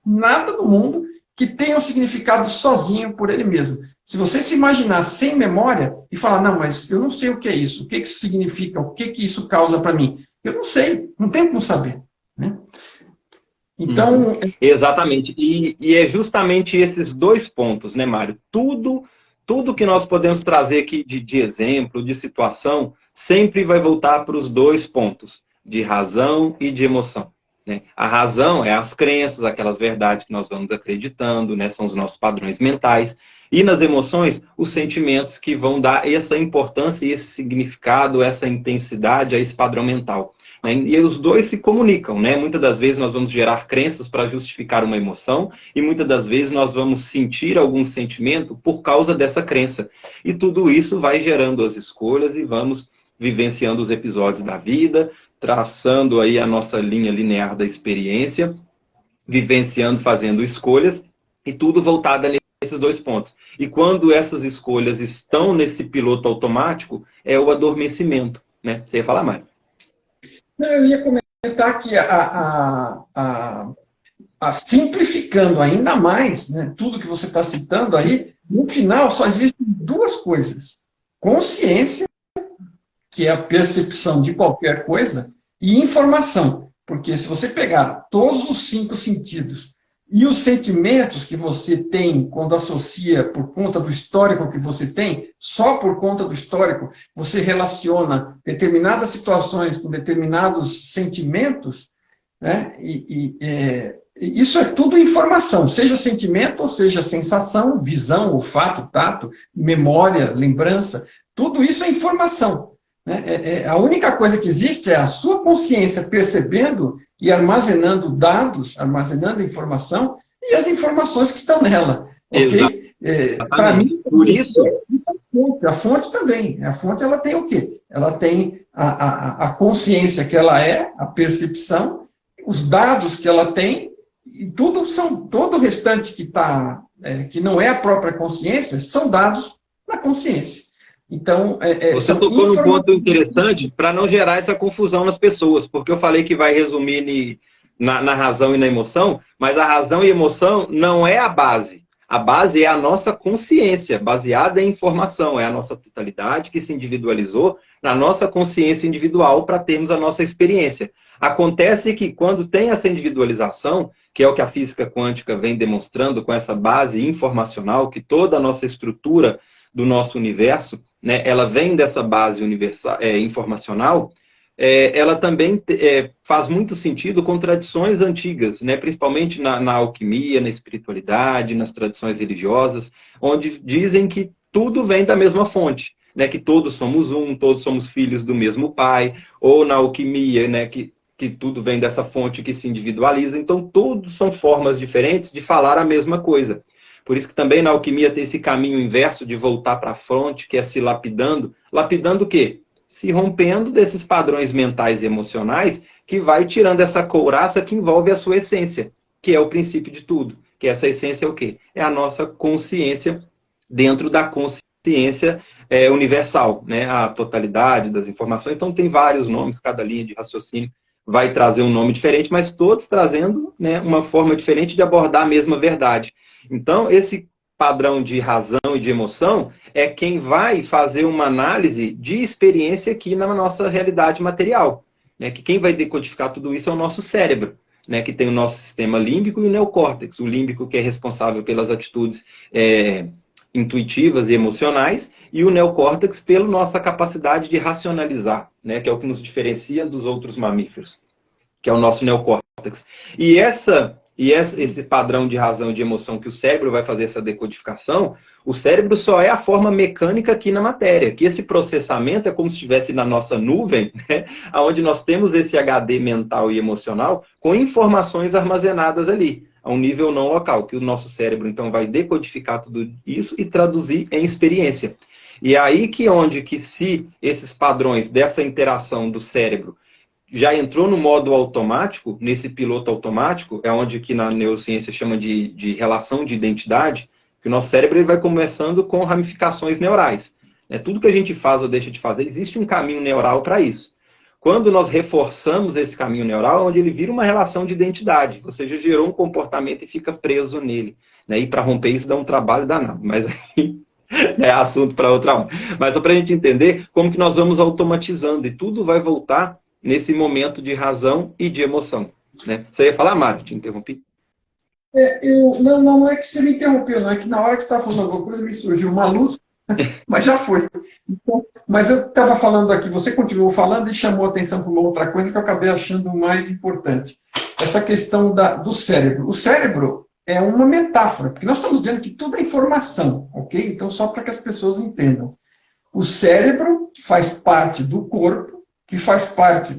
nada no mundo que tenha um significado sozinho por ele mesmo. Se você se imaginar sem memória e falar, não, mas eu não sei o que é isso, o que isso significa, o que isso causa para mim, eu não sei, não tem como saber. Né? Então... Exatamente. E é justamente esses dois pontos, né, Mário? Tudo que nós podemos trazer aqui de exemplo, de situação, sempre vai voltar para os dois pontos, de razão e de emoção. Né? A razão é as crenças, aquelas verdades que nós vamos acreditando, né? São os nossos padrões mentais. E nas emoções, os sentimentos que vão dar essa importância e esse significado, essa intensidade a esse padrão mental. Né? E os dois se comunicam. Né? Muitas das vezes nós vamos gerar crenças para justificar uma emoção e muitas das vezes nós vamos sentir algum sentimento por causa dessa crença. E tudo isso vai gerando as escolhas e vamos vivenciando os episódios da vida, traçando aí a nossa linha linear da experiência, vivenciando, fazendo escolhas e tudo voltado nesses dois pontos. E quando essas escolhas estão nesse piloto automático, é o adormecimento. Né? Você ia falar, Mário? Não, eu ia comentar que simplificando ainda mais, né, tudo que você está citando aí, no final só existem duas coisas. consciência, que é a percepção de qualquer coisa, e informação. Porque se você pegar todos os 5 sentidos e os sentimentos que você tem quando associa por conta do histórico que você tem, só por conta do histórico, você relaciona determinadas situações com determinados sentimentos, né? Isso é tudo informação, seja sentimento, ou seja sensação, visão, olfato, tato, memória, lembrança, tudo isso é informação. A única coisa que existe é a sua consciência percebendo e armazenando dados, armazenando informação e as informações que estão nela. Okay? Para mim, por isso, a fonte também. A fonte ela tem o quê? Ela tem a consciência que ela é, a percepção, os dados que ela tem, e todo o restante que não é a própria consciência, são dados na consciência. Então, você tocou num ponto interessante para não gerar essa confusão nas pessoas, porque eu falei que vai resumir na razão e na emoção, mas a razão e a emoção não é a base. A base é a nossa consciência, baseada em informação, é a nossa totalidade que se individualizou na nossa consciência individual para termos a nossa experiência. Acontece que quando tem essa individualização, que é o que a física quântica vem demonstrando com essa base informacional, que toda a nossa estrutura do nosso universo, né, ela vem dessa base informacional, ela também faz muito sentido com tradições antigas, né, principalmente na alquimia, na espiritualidade, nas tradições religiosas, onde dizem que tudo vem da mesma fonte, né, que todos somos todos somos filhos do mesmo pai, ou na alquimia, né, que tudo vem dessa fonte que se individualiza. Então, todos são formas diferentes de falar a mesma coisa. Por isso que também na alquimia tem esse caminho inverso de voltar para a fonte, que é se lapidando. Lapidando o quê? Se rompendo desses padrões mentais e emocionais que vai tirando essa couraça que envolve a sua essência, que é o princípio de tudo. Que essa essência é o quê? É a nossa consciência dentro da consciência universal, né? A totalidade das informações. Então tem vários nomes, cada linha de raciocínio vai trazer um nome diferente, mas todos trazendo, né, uma forma diferente de abordar a mesma verdade. Então, esse padrão de razão e de emoção é quem vai fazer uma análise de experiência aqui na nossa realidade material. Né? Que quem vai decodificar tudo isso é o nosso cérebro, né? Que tem o nosso sistema límbico e o neocórtex. O límbico que é responsável pelas atitudes intuitivas e emocionais, e o neocórtex pela nossa capacidade de racionalizar, né? Que é o que nos diferencia dos outros mamíferos, que é o nosso neocórtex. E esse padrão de razão e de emoção que o cérebro vai fazer essa decodificação, o cérebro só é a forma mecânica aqui na matéria, que esse processamento é como se estivesse na nossa nuvem, né, onde nós temos esse HD mental e emocional com informações armazenadas ali, a um nível não local, que o nosso cérebro então vai decodificar tudo isso e traduzir em experiência. E é aí que se esses padrões dessa interação do cérebro já entrou no modo automático, nesse piloto automático, é onde que na neurociência chama de relação de identidade, que o nosso cérebro ele vai começando com ramificações neurais. Tudo que a gente faz ou deixa de fazer, existe um caminho neural para isso. Quando nós reforçamos esse caminho neural, é onde ele vira uma relação de identidade, ou seja, gerou um comportamento e fica preso nele. Né? E para romper isso dá um trabalho danado, mas aí é assunto para outra hora. Mas só para a gente entender como que nós vamos automatizando e tudo vai voltar nesse momento de razão e de emoção. Né? Você ia falar, Mário? Te interrompi? Não é que você me interrompeu, não é que na hora que você estava falando alguma coisa me surgiu uma luz, mas já foi. Então, mas eu estava falando aqui, você continuou falando e chamou a atenção para uma outra coisa que eu acabei achando mais importante. Essa questão do cérebro. O cérebro é uma metáfora, porque nós estamos dizendo que tudo é informação, ok? Então, só para que as pessoas entendam. O cérebro faz parte do corpo, que faz parte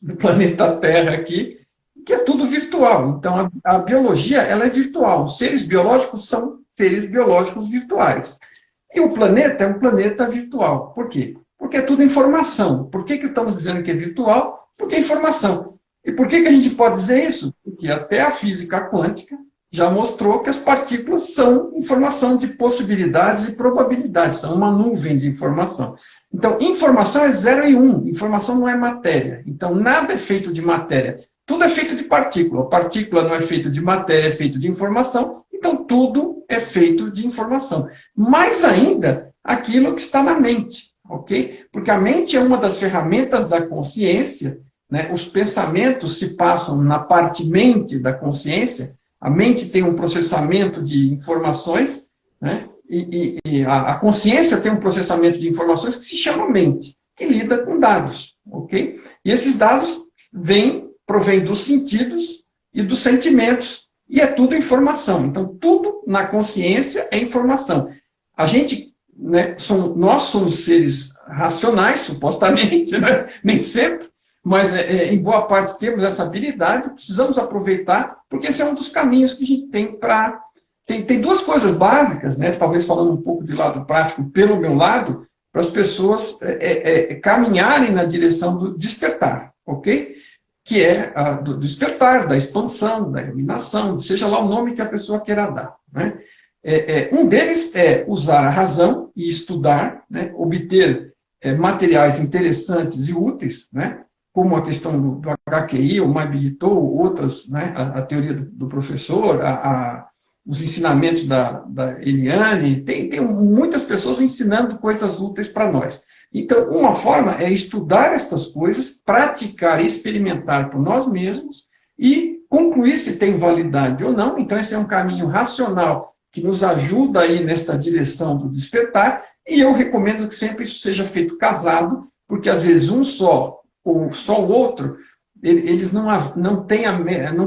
do planeta Terra aqui, que é tudo virtual. Então, a biologia ela é virtual. Os seres biológicos são seres biológicos virtuais. E o planeta é um planeta virtual. Por quê? Porque é tudo informação. Por que estamos dizendo que é virtual? Porque é informação. E por que a gente pode dizer isso? Porque até a física quântica já mostrou que as partículas são informação de possibilidades e probabilidades. São uma nuvem de informação. Então, informação é 0 e 1. Informação não é matéria. Então, nada é feito de matéria. Tudo é feito de partícula. A partícula não é feita de matéria, é feito de informação. Então, tudo é feito de informação. Mais ainda, aquilo que está na mente, ok? Porque a mente é uma das ferramentas da consciência, né? Os pensamentos se passam na parte mente da consciência, a mente tem um processamento de informações, né? E a consciência tem um processamento de informações que se chama mente, que lida com dados, ok? E esses dados provêm dos sentidos e dos sentimentos, e é tudo informação. Então, tudo na consciência é informação. A gente, né, nós somos seres racionais, supostamente, né? Nem sempre, mas em boa parte temos essa habilidade, precisamos aproveitar, porque esse é um dos caminhos que a gente tem para... Tem duas coisas básicas, né? Talvez falando um pouco de lado prático, pelo meu lado, para as pessoas caminharem na direção do despertar, ok? Que é do despertar, da expansão, da iluminação, seja lá o nome que a pessoa queira dar, né? Um deles é usar a razão e estudar, né? Obter materiais interessantes e úteis, né? Como a questão do HQI, o MyBigTo, outras, né? A teoria do professor, os ensinamentos da Eliane, tem muitas pessoas ensinando coisas úteis para nós. Então, uma forma é estudar estas coisas, praticar e experimentar por nós mesmos e concluir se tem validade ou não. Então, esse é um caminho racional que nos ajuda aí nesta direção do despertar, e eu recomendo que sempre isso seja feito casado, porque às vezes um só ou só o outro, eles não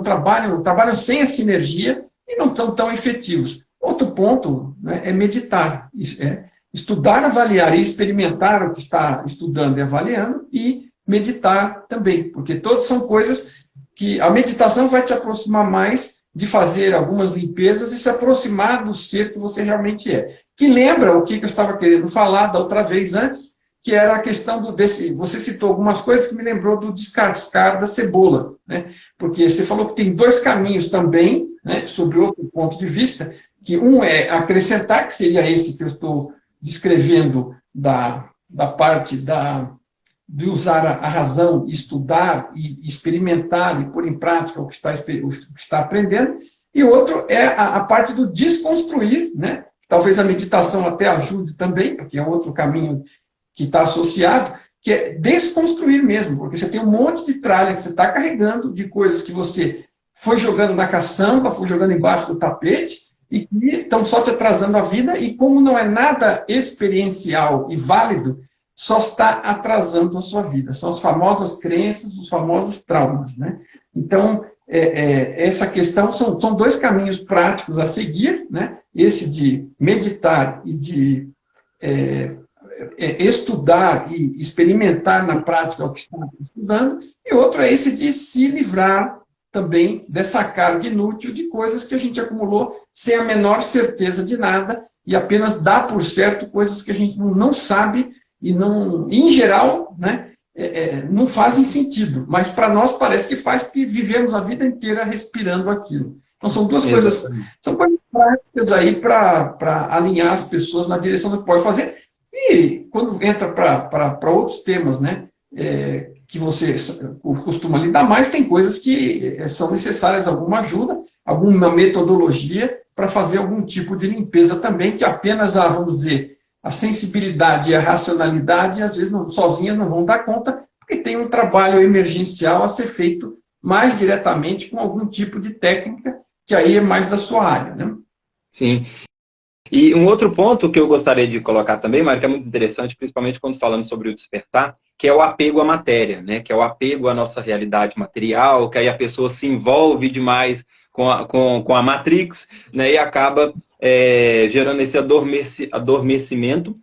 trabalham sem a sinergia e não estão tão efetivos. Outro ponto, né, é meditar, estudar, avaliar e experimentar o que está estudando e avaliando, e meditar também, porque todas são coisas que a meditação vai te aproximar mais de fazer algumas limpezas e se aproximar do ser que você realmente é. Que lembra o que eu estava querendo falar da outra vez antes, que era a questão você citou algumas coisas que me lembrou do descascar da cebola, né? Porque você falou que tem dois caminhos também, né, sobre outro ponto de vista, que um é acrescentar, que seria esse que eu estou descrevendo da parte de usar a razão, estudar e experimentar e pôr em prática o que está aprendendo, e outro é a parte do desconstruir, né? Talvez a meditação até ajude também, porque é outro caminho que está associado, que é desconstruir mesmo, porque você tem um monte de tralha que você está carregando de coisas que você foi jogando na caçamba, foi jogando embaixo do tapete, e que estão só te atrasando a vida, e como não é nada experiencial e válido, só está atrasando a sua vida. São as famosas crenças, os famosos traumas, né? Então, essa questão são dois caminhos práticos a seguir, né? Esse de meditar e de estudar e experimentar na prática o que está estudando, e outro é esse de se livrar também dessa carga inútil de coisas que a gente acumulou sem a menor certeza de nada e apenas dá por certo coisas que a gente não sabe e não, em geral, né, não fazem sentido, mas para nós parece que faz, porque vivemos a vida inteira respirando aquilo. Então são duas coisas, são coisas práticas aí para alinhar as pessoas na direção do que pode fazer. E quando entra para outros temas, né, que você costuma lidar mais, tem coisas que são necessárias, alguma ajuda, alguma metodologia para fazer algum tipo de limpeza também, que apenas vamos dizer, a sensibilidade e a racionalidade, às vezes, sozinhas não vão dar conta, porque tem um trabalho emergencial a ser feito mais diretamente com algum tipo de técnica, que aí é mais da sua área, né? Sim. E um outro ponto que eu gostaria de colocar também, Mário, que é muito interessante, principalmente quando falamos sobre o despertar, que é o apego à matéria, né? Que é o apego à nossa realidade material, que aí a pessoa se envolve demais com a Matrix, né? E acaba gerando esse adormecimento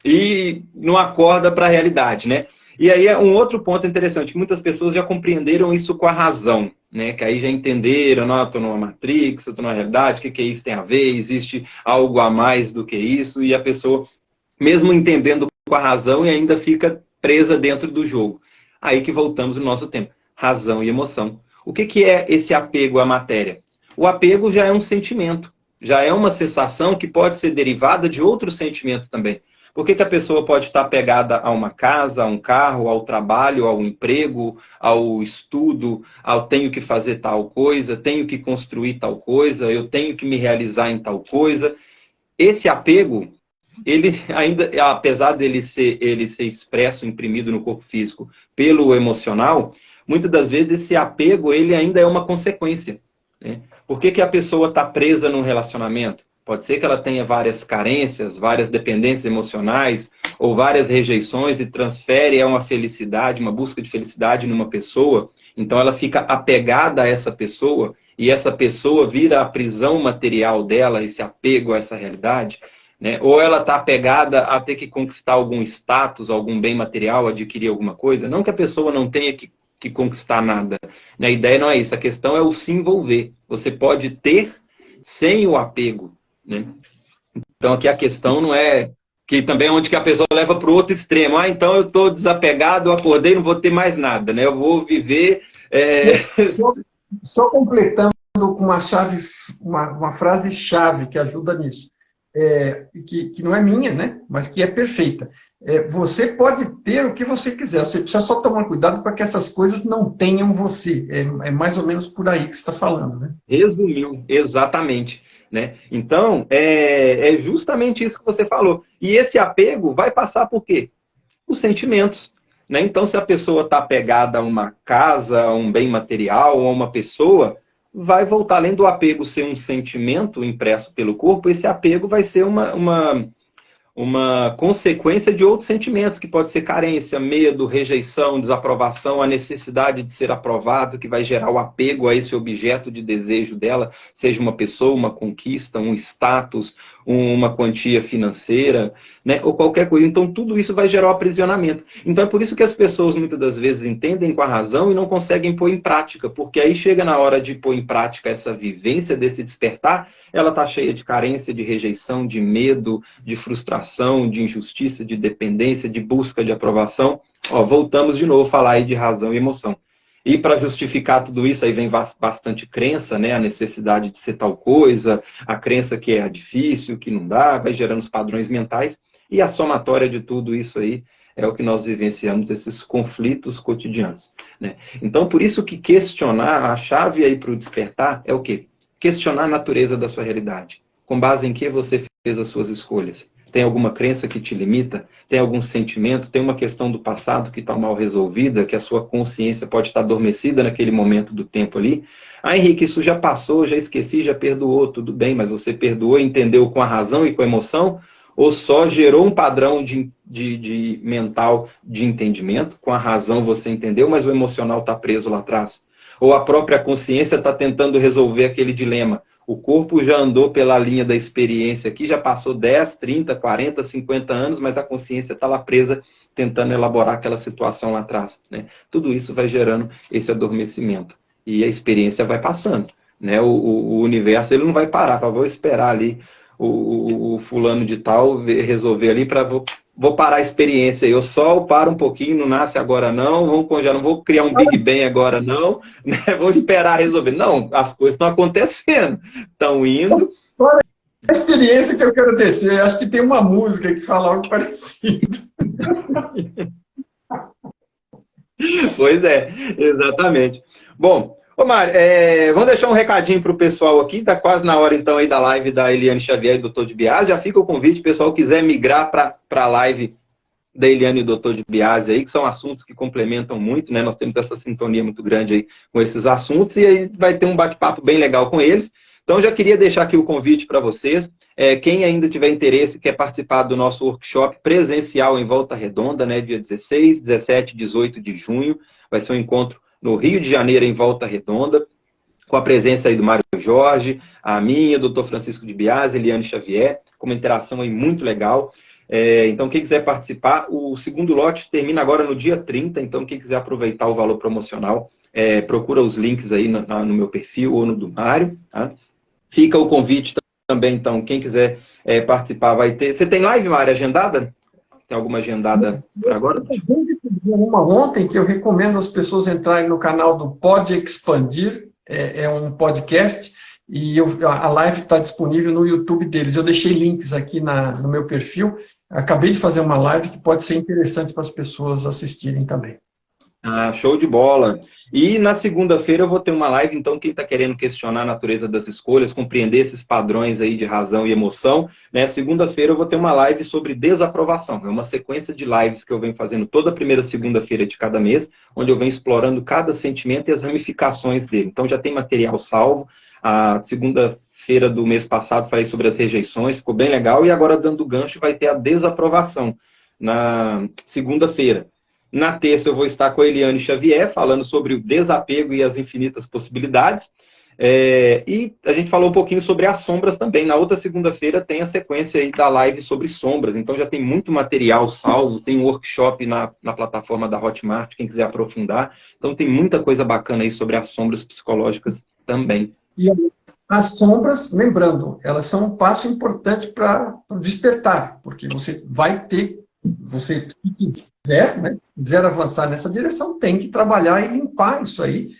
e não acorda para a realidade, né? E aí é um outro ponto interessante, que muitas pessoas já compreenderam isso com a razão, né? Que aí já entenderam, não, eu estou numa Matrix, eu estou numa realidade, o que isso tem a ver? Existe algo a mais do que isso? E a pessoa, mesmo entendendo com a razão, e ainda fica presa dentro do jogo. Aí que voltamos no nosso tempo. Razão e emoção. O que é esse apego à matéria? O apego já é um sentimento, já é uma sensação que pode ser derivada de outros sentimentos também. Por que a pessoa pode estar apegada a uma casa, a um carro, ao trabalho, ao emprego, ao estudo, ao tenho que fazer tal coisa, tenho que construir tal coisa, eu tenho que me realizar em tal coisa? Esse apego, ele ainda, apesar dele ser expresso, imprimido no corpo físico pelo emocional, muitas das vezes esse apego ele ainda é uma consequência, né? Por que a pessoa está presa num relacionamento? Pode ser que ela tenha várias carências, várias dependências emocionais ou várias rejeições e transfere a uma felicidade, uma busca de felicidade numa pessoa. Então ela fica apegada a essa pessoa e essa pessoa vira a prisão material dela, esse apego a essa realidade, né? Ou ela está apegada a ter que conquistar algum status, algum bem material, adquirir alguma coisa. Não que a pessoa não tenha que conquistar nada, né? A ideia não é isso, a questão é o se envolver. Você pode ter sem o apego, né? Então aqui a questão não é que também é onde que a pessoa leva para o outro extremo. Ah, então eu estou desapegado, eu acordei, não vou ter mais nada, né? Eu vou viver... Só completando com uma chave, uma frase-chave que ajuda nisso, que não é minha, né? Mas que é perfeita. Você pode ter o que você quiser, você precisa só tomar cuidado para que essas coisas não tenham você. É mais ou menos por aí que você está falando, né? Resumiu, exatamente. Né? Então, é justamente isso que você falou. E esse apego vai passar por quê? Os sentimentos. Né? Então, se a pessoa está apegada a uma casa, a um bem material, a uma pessoa, vai voltar, além do apego ser um sentimento impresso pelo corpo, esse apego vai ser uma consequência de outros sentimentos, que pode ser carência, medo, rejeição, desaprovação, a necessidade de ser aprovado, que vai gerar o apego a esse objeto de desejo dela, seja uma pessoa, uma conquista, um status, uma quantia financeira, né? Ou qualquer coisa. Então, tudo isso vai gerar o aprisionamento. Então, é por isso que as pessoas, muitas das vezes, entendem com a razão e não conseguem pôr em prática, porque aí chega na hora de pôr em prática essa vivência desse despertar, ela está cheia de carência, de rejeição, de medo, de frustração, de injustiça, de dependência, de busca de aprovação. Ó, voltamos de novo a falar aí de razão e emoção. E para justificar tudo isso, aí vem bastante crença, né? A necessidade de ser tal coisa, a crença que é difícil, que não dá, vai gerando os padrões mentais. E a somatória de tudo isso aí é o que nós vivenciamos, esses conflitos cotidianos, né? Então, por isso que questionar, a chave aí para o despertar é o quê? Questionar a natureza da sua realidade. Com base em que você fez as suas escolhas? Tem alguma crença que te limita? Tem algum sentimento? Tem uma questão do passado que está mal resolvida, que a sua consciência pode estar adormecida naquele momento do tempo ali? Ah, Henrique, isso já passou, já esqueci, já perdoou, tudo bem, mas você perdoou e entendeu com a razão e com a emoção? Ou só gerou um padrão de mental de entendimento? Com a razão você entendeu, mas o emocional está preso lá atrás? Ou a própria consciência está tentando resolver aquele dilema? O corpo já andou pela linha da experiência aqui, já passou 10, 30, 40, 50 anos, mas a consciência está lá presa, tentando elaborar aquela situação lá atrás, né? Tudo isso vai gerando esse adormecimento. E a experiência vai passando, né? O universo ele não vai parar, vou esperar ali o fulano de tal resolver ali para vou parar a experiência aí. O sol para um pouquinho, não nasce agora não, vamos congelar, não vou criar um Big Bang agora não, né? Vou esperar resolver. Não, as coisas estão acontecendo, estão indo. A experiência que eu quero tecer, acho que tem uma música que fala algo parecido. Pois é, exatamente. Bom, ô Mário, vamos deixar um recadinho para o pessoal aqui, está quase na hora então aí da live da Eliane Xavier e do Dr. de Biase. Já fica o convite, o pessoal quiser migrar para a live da Eliane e do Dr. de Biase aí, que são assuntos que complementam muito, né? Nós temos essa sintonia muito grande aí com esses assuntos e aí vai ter um bate-papo bem legal com eles. Então, já queria deixar aqui o convite para vocês. Quem ainda tiver interesse, quer participar do nosso workshop presencial em Volta Redonda, né? Dia 16, 17 e 18 de junho. Vai ser um encontro no Rio de Janeiro, em Volta Redonda, com a presença aí do Mário Jorge, a minha, do Dr. Francisco de Biase, Eliane Xavier, com uma interação aí muito legal. Então, quem quiser participar, o segundo lote termina agora no dia 30, então quem quiser aproveitar o valor promocional, procura os links aí no meu perfil ou no do Mário, tá? Fica o convite também, então, quem quiser participar vai ter... Você tem live, Mário, agendada? Tem alguma agendada por agora? Uma ontem que eu recomendo as pessoas entrarem no canal do Pode Expandir, é um podcast, e a live está disponível no YouTube deles. Eu deixei links aqui no meu perfil. Acabei de fazer uma live que pode ser interessante para as pessoas assistirem também. Ah, show de bola. E na segunda-feira eu vou ter uma live, então quem está querendo questionar a natureza das escolhas, compreender esses padrões aí de razão e emoção, né? Segunda-feira eu vou ter uma live sobre desaprovação. É uma sequência de lives que eu venho fazendo toda a primeira segunda-feira de cada mês, onde eu venho explorando cada sentimento e as ramificações dele. Então já tem material salvo. A segunda-feira do mês passado falei sobre as rejeições, ficou bem legal, e agora dando gancho vai ter a desaprovação na segunda-feira. Na terça eu vou estar com a Eliane Xavier, falando sobre o desapego e as infinitas possibilidades. E a gente falou um pouquinho sobre as sombras também. Na outra segunda-feira tem a sequência aí da live sobre sombras. Então já tem muito material salvo, tem um workshop na plataforma da Hotmart, quem quiser aprofundar. Então tem muita coisa bacana aí sobre as sombras psicológicas também. E as sombras, lembrando, elas são um passo importante para o despertar, porque você vai ter, você se quiser, né, se quiser avançar nessa direção, tem que trabalhar e limpar isso aí,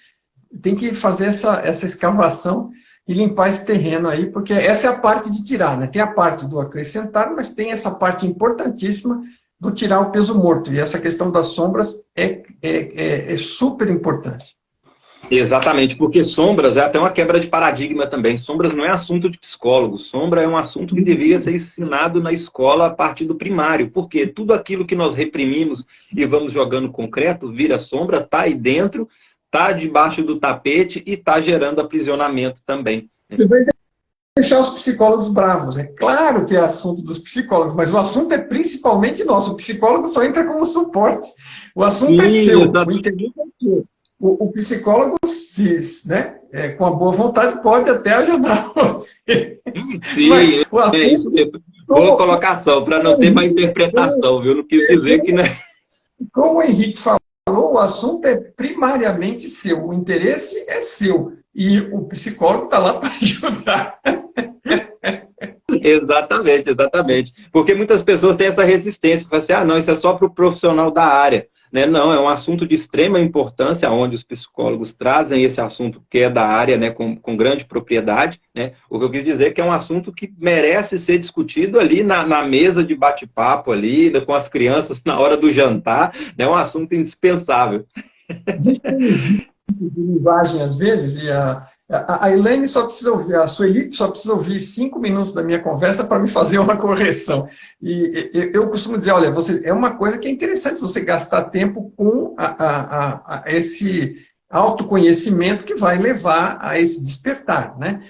tem que fazer essa escavação e limpar esse terreno aí, porque essa é a parte de tirar, né? Tem a parte do acrescentar, mas tem essa parte importantíssima do tirar o peso morto, e essa questão das sombras é super importante. Exatamente, porque sombras é até uma quebra de paradigma também. Sombras não é assunto de psicólogo. Sombra é um assunto que deveria ser ensinado na escola a partir do primário. Porque tudo aquilo que nós reprimimos e vamos jogando concreto vira sombra, está aí dentro, está debaixo do tapete e está gerando aprisionamento também. Você vai deixar os psicólogos bravos. É claro que é assunto dos psicólogos, mas o assunto é principalmente nosso. O psicólogo só entra como suporte. O assunto é seu. O interesse é seu. O psicólogo, né, com a boa vontade, pode até ajudar você. Sim, mas é isso mesmo. Boa colocação, para não ter má interpretação, viu? Não quis dizer que não é. Como o Henrique falou, o assunto é primariamente seu, o interesse é seu, e o psicólogo está lá para ajudar. Exatamente, exatamente. Porque muitas pessoas têm essa resistência, falam assim, não, isso é só para o profissional da área. Né? Não, é um assunto de extrema importância, onde os psicólogos trazem esse assunto que é da área, né, com grande propriedade. Né? O que eu quis dizer é que é um assunto que merece ser discutido ali na mesa de bate-papo, ali, com as crianças na hora do jantar. É, né? Um assunto indispensável. A gente tem de linguagem às vezes, e a Elaine só precisa ouvir, a Sueli só precisa ouvir 5 minutos da minha conversa para me fazer uma correção. E eu costumo dizer, olha, é uma coisa que é interessante você gastar tempo com esse autoconhecimento que vai levar a esse despertar, né?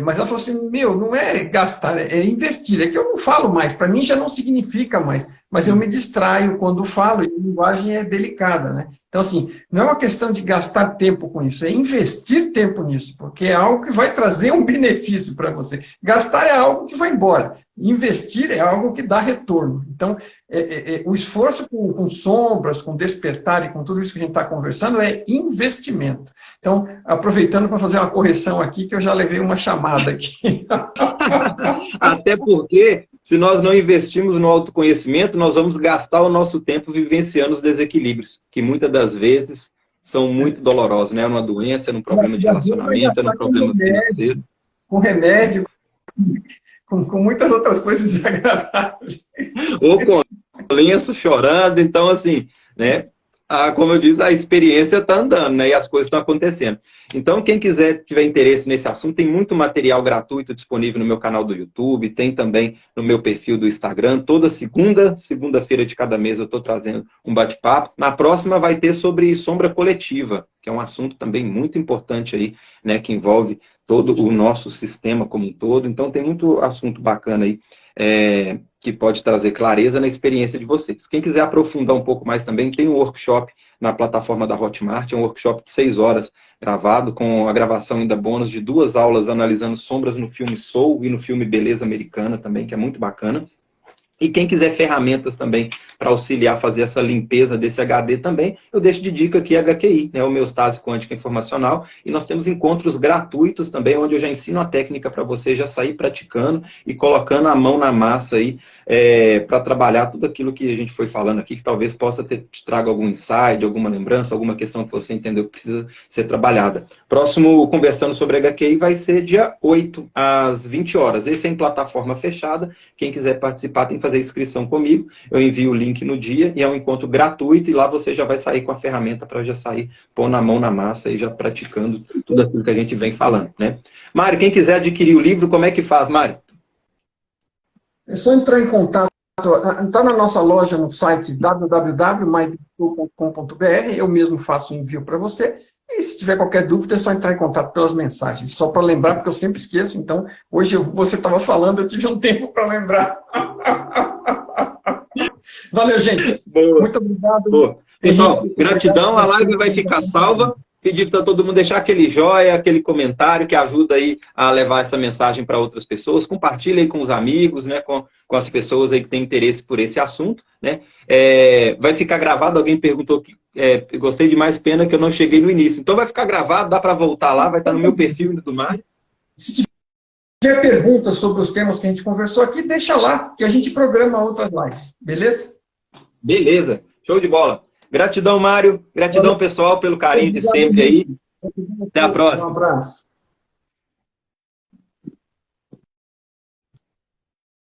Mas ela falou assim, não é gastar, é investir. É que eu não falo mais, para mim já não significa mais, mas eu me distraio quando falo, e a linguagem é delicada, né? Então, assim, não é uma questão de gastar tempo com isso, é investir tempo nisso, porque é algo que vai trazer um benefício para você. Gastar é algo que vai embora, investir é algo que dá retorno. Então, o esforço com sombras, com despertar e com tudo isso que a gente está conversando é investimento. Então, aproveitando para fazer uma correção aqui, que eu já levei uma chamada aqui. Até porque, se nós não investimos no autoconhecimento, nós vamos gastar o nosso tempo vivenciando os desequilíbrios, que muitas das vezes são muito dolorosos, né? Numa doença, num problema de relacionamento, num problema financeiro. Com remédio, com muitas outras coisas desagradáveis. Ou com lenço, chorando, então assim, né? Como eu disse, a experiência está andando, né? E as coisas estão acontecendo. Então, quem tiver interesse nesse assunto, tem muito material gratuito disponível no meu canal do YouTube, tem também no meu perfil do Instagram. Toda segunda-feira de cada mês eu estou trazendo um bate-papo. Na próxima vai ter sobre sombra coletiva, que é um assunto também muito importante aí, né? Que envolve todo o nosso sistema como um todo. Então, tem muito assunto bacana aí. Que pode trazer clareza na experiência de vocês. Quem quiser aprofundar um pouco mais também, tem um workshop na plataforma da Hotmart, é um workshop de 6 horas gravado, com a gravação ainda bônus de 2 aulas analisando sombras no filme Soul e no filme Beleza Americana também, que é muito bacana. E quem quiser ferramentas também para auxiliar a fazer essa limpeza desse HD também, eu deixo de dica aqui a HQI, né, Homeostase Quântica Informacional, e nós temos encontros gratuitos também, onde eu já ensino a técnica para você já sair praticando e colocando a mão na massa aí, para trabalhar tudo aquilo que a gente foi falando aqui, que talvez possa te traga algum insight, alguma lembrança, alguma questão que você entendeu que precisa ser trabalhada. Próximo Conversando sobre HQI vai ser dia 8 às 20 horas. Esse é em plataforma fechada. Quem quiser participar tem que fazer inscrição comigo. Eu envio o link link no dia, e é um encontro gratuito, e lá você já vai sair com a ferramenta para já sair pondo a mão na massa e já praticando tudo aquilo que a gente vem falando, né? Mário, quem quiser adquirir o livro, como é que faz, Mário? É só entrar em contato, está na nossa loja no site www.mybitu.com.br, eu mesmo faço o envio para você, e se tiver qualquer dúvida é só entrar em contato pelas mensagens, só para lembrar, porque eu sempre esqueço, então hoje você estava falando, eu tive um tempo para lembrar. Valeu, gente. Boa. Muito obrigado. Boa. Pessoal, gratidão, a live vai ficar salva. Pedir para todo mundo deixar aquele joia, aquele comentário que ajuda aí a levar essa mensagem para outras pessoas. Compartilhe aí com os amigos, né, com as pessoas aí que têm interesse por esse assunto, né? Vai ficar gravado, alguém perguntou que gostei demais, pena que eu não cheguei no início. Então vai ficar gravado, dá para voltar lá, vai estar no meu perfil do Mário. Se tiver perguntas sobre os temas que a gente conversou aqui, deixa lá, que a gente programa outras lives, beleza? Beleza, show de bola. Gratidão, Mário. Gratidão, pessoal, pelo carinho de sempre aí. Até a próxima. Um abraço.